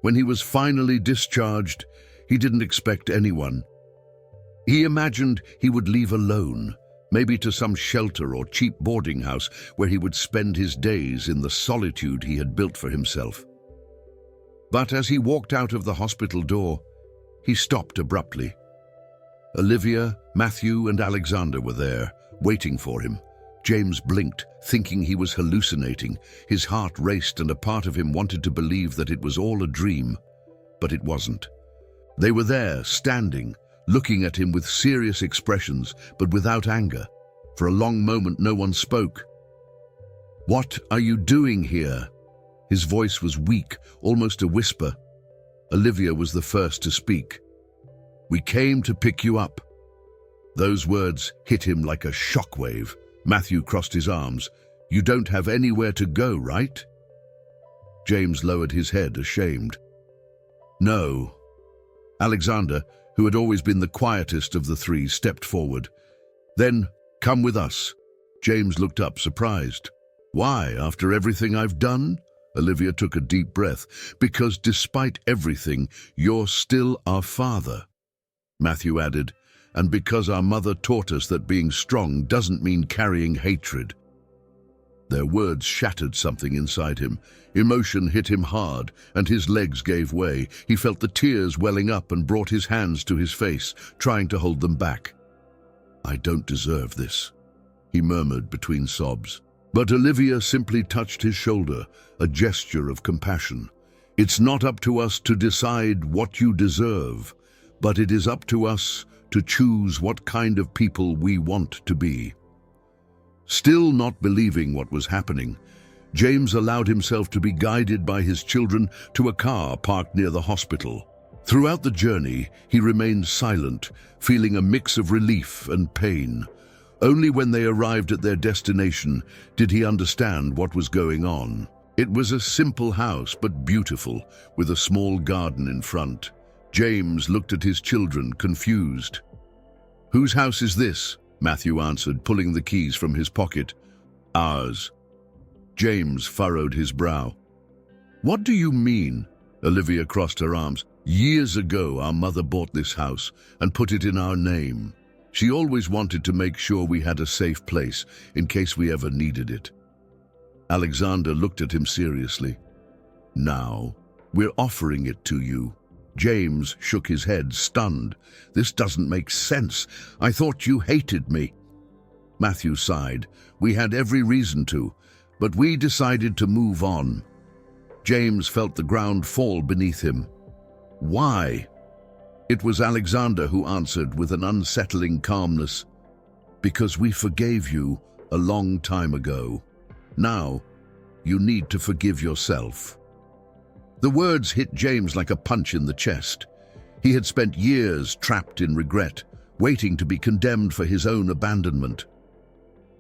When he was finally discharged, he didn't expect anyone. He imagined he would leave alone, maybe to some shelter or cheap boarding house where he would spend his days in the solitude he had built for himself. But as he walked out of the hospital door, he stopped abruptly. Olivia, Matthew, and Alexander were there, waiting for him. James blinked, thinking he was hallucinating. His heart raced, and a part of him wanted to believe that it was all a dream. But it wasn't. They were there, standing, looking at him with serious expressions, but without anger. For a long moment, no one spoke. "What are you doing here?" His voice was weak, almost a whisper. Olivia was the first to speak. "We came to pick you up." Those words hit him like a shockwave. Matthew crossed his arms. "You don't have anywhere to go, right?" James lowered his head, ashamed. "No." Alexander, who had always been the quietest of the three, stepped forward. "Then, come with us." James looked up, surprised. "Why, after everything I've done?" Olivia took a deep breath. "Because despite everything, you're still our father." Matthew added, "And because our mother taught us that being strong doesn't mean carrying hatred." Their words shattered something inside him. Emotion hit him hard, and his legs gave way. He felt the tears welling up and brought his hands to his face, trying to hold them back. "I don't deserve this," he murmured between sobs. But Olivia simply touched his shoulder, a gesture of compassion. "It's not up to us to decide what you deserve, but it is up to us to choose what kind of people we want to be." Still not believing what was happening, James allowed himself to be guided by his children to a car parked near the hospital. Throughout the journey, he remained silent, feeling a mix of relief and pain. Only when they arrived at their destination did he understand what was going on. It was a simple house, but beautiful, with a small garden in front. James looked at his children, confused. "Whose house is this?" Matthew answered, pulling the keys from his pocket. "Ours." James furrowed his brow. "What do you mean?" Olivia crossed her arms. "Years ago, our mother bought this house and put it in our name. She always wanted to make sure we had a safe place in case we ever needed it." Alexander looked at him seriously. "Now, we're offering it to you." James shook his head, stunned. "This doesn't make sense. I thought you hated me." Matthew sighed. "We had every reason to, but we decided to move on." James felt the ground fall beneath him. "Why?" It was Alexander who answered with an unsettling calmness. "Because we forgave you a long time ago. Now, you need to forgive yourself." The words hit James like a punch in the chest. He had spent years trapped in regret, waiting to be condemned for his own abandonment.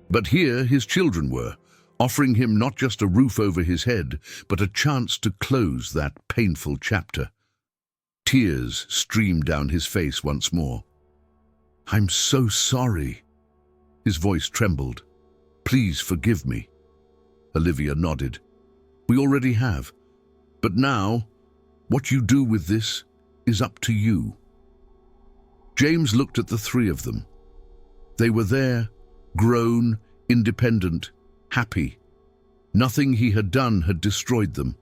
But here his children were, offering him not just a roof over his head, but a chance to close that painful chapter. Tears streamed down his face once more. "I'm so sorry." His voice trembled. "Please forgive me." Olivia nodded. "We already have. But now, what you do with this is up to you." James looked at the three of them. They were there, grown, independent, happy. Nothing he had done had destroyed them.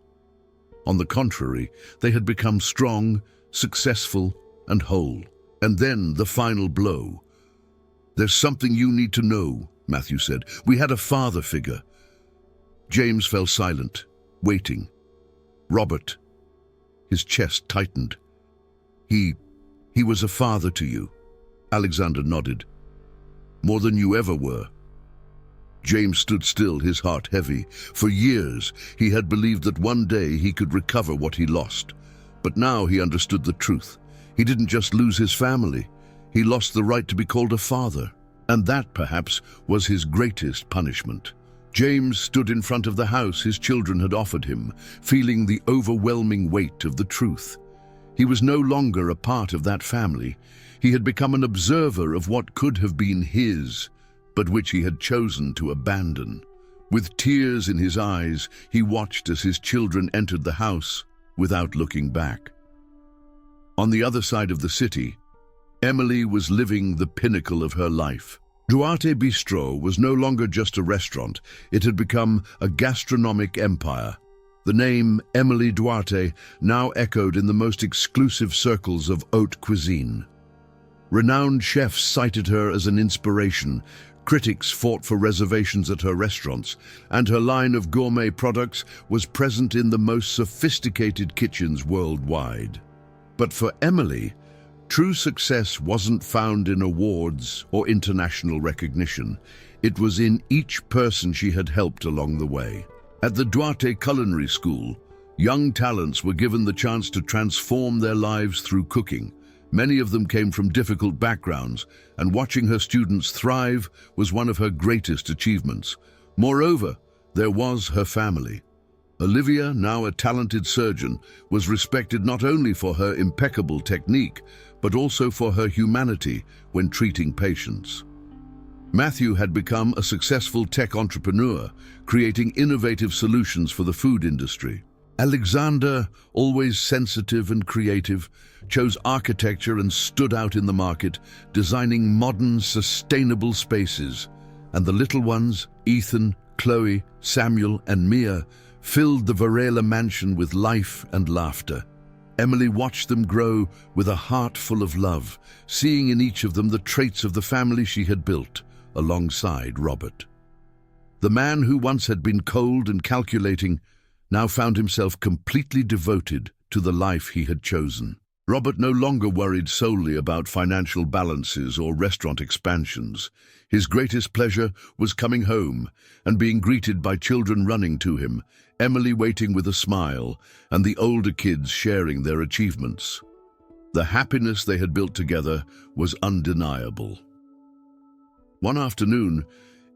On the contrary, they had become strong, successful, and whole. And then the final blow. "There's something you need to know," Matthew said. "We had a father figure. James fell silent, waiting. Robert. His chest tightened. He was a father to you. Alexander nodded. More than you ever were. James stood still, his heart heavy. For years, he had believed that one day he could recover what he lost. But now he understood the truth. He didn't just lose his family. He lost the right to be called a father. And that, perhaps, was his greatest punishment. James stood in front of the house his children had offered him, feeling the overwhelming weight of the truth. He was no longer a part of that family. He had become an observer of what could have been his, but which he had chosen to abandon. With tears in his eyes, he watched as his children entered the house without looking back. On the other side of the city, Emily was living the pinnacle of her life. Duarte Bistro was no longer just a restaurant. It had become a gastronomic empire. The name Emily Duarte now echoed in the most exclusive circles of haute cuisine. Renowned chefs cited her as an inspiration. Critics fought for reservations at her restaurants, and her line of gourmet products was present in the most sophisticated kitchens worldwide. But for Emily, true success wasn't found in awards or international recognition. It was in each person she had helped along the way. At the Duarte Culinary School, young talents were given the chance to transform their lives through cooking. Many of them came from difficult backgrounds, and watching her students thrive was one of her greatest achievements. Moreover, there was her family. Olivia, now a talented surgeon, was respected not only for her impeccable technique, but also for her humanity when treating patients. Matthew had become a successful tech entrepreneur, creating innovative solutions for the food industry. Alexander, always sensitive and creative, chose architecture and stood out in the market, designing modern, sustainable spaces. And the little ones, Ethan, Chloe, Samuel, and Mia, filled the Varela mansion with life and laughter. Emily watched them grow with a heart full of love, seeing in each of them the traits of the family she had built, alongside Robert. The man who once had been cold and calculating now found himself completely devoted to the life he had chosen. Robert no longer worried solely about financial balances or restaurant expansions. His greatest pleasure was coming home and being greeted by children running to him, Emily waiting with a smile, and the older kids sharing their achievements. The happiness they had built together was undeniable. One afternoon,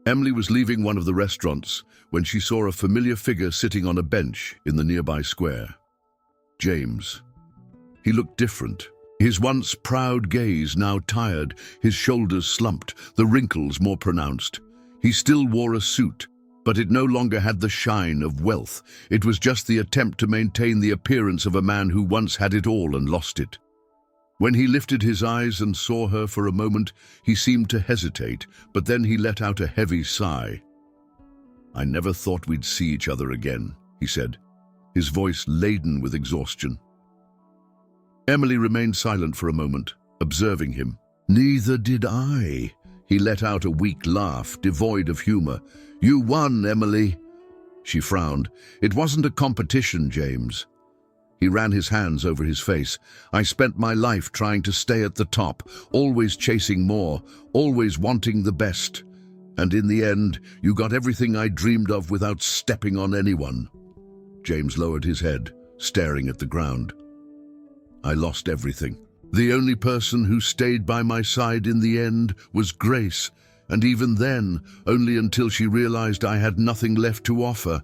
Emily was leaving one of the restaurants when she saw a familiar figure sitting on a bench in the nearby square. James. He looked different. His once proud gaze now tired, his shoulders slumped, the wrinkles more pronounced. He still wore a suit, but it no longer had the shine of wealth. It was just the attempt to maintain the appearance of a man who once had it all and lost it. When he lifted his eyes and saw her for a moment, he seemed to hesitate, but then he let out a heavy sigh. "I never thought we'd see each other again," he said, his voice laden with exhaustion. Emily remained silent for a moment, observing him. "Neither did I." He let out a weak laugh, devoid of humor. "You won, Emily." She frowned. "It wasn't a competition, James." He ran his hands over his face. "I spent my life trying to stay at the top, always chasing more, always wanting the best. And in the end, you got everything I dreamed of without stepping on anyone." James lowered his head, staring at the ground. "I lost everything. The only person who stayed by my side in the end was Grace, and even then, only until she realized I had nothing left to offer.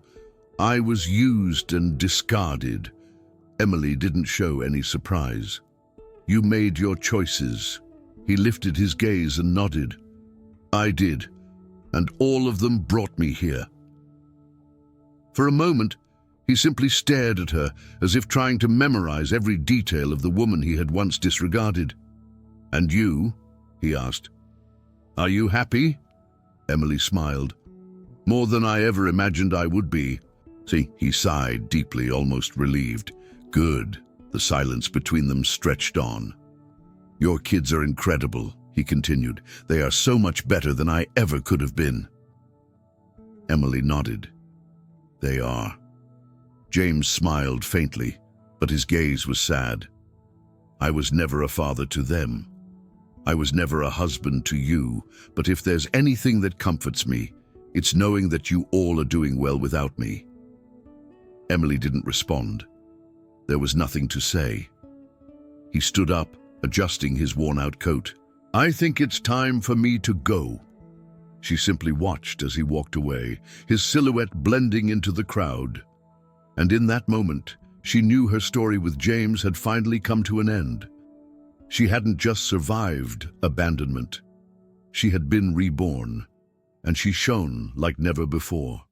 I was used and discarded." Emily didn't show any surprise. "You made your choices." He lifted his gaze and nodded. "I did, and all of them brought me here." For a moment, he simply stared at her, as if trying to memorize every detail of the woman he had once disregarded. "And you?" he asked. "Are you happy?" Emily smiled. "More than I ever imagined I would be." "See," he sighed deeply, almost relieved. "Good." The silence between them stretched on. "Your kids are incredible," he continued. "They are so much better than I ever could have been." Emily nodded. They are. James smiled faintly, but his gaze was sad. I was never a father to them. I was never a husband to you, but if there's anything that comforts me, it's knowing that you all are doing well without me. Emily didn't respond. There was nothing to say. He stood up, adjusting his worn-out coat. I think it's time for me to go. She simply watched as he walked away, his silhouette blending into the crowd. And in that moment, she knew her story with James had finally come to an end. She hadn't just survived abandonment. She had been reborn, and she shone like never before.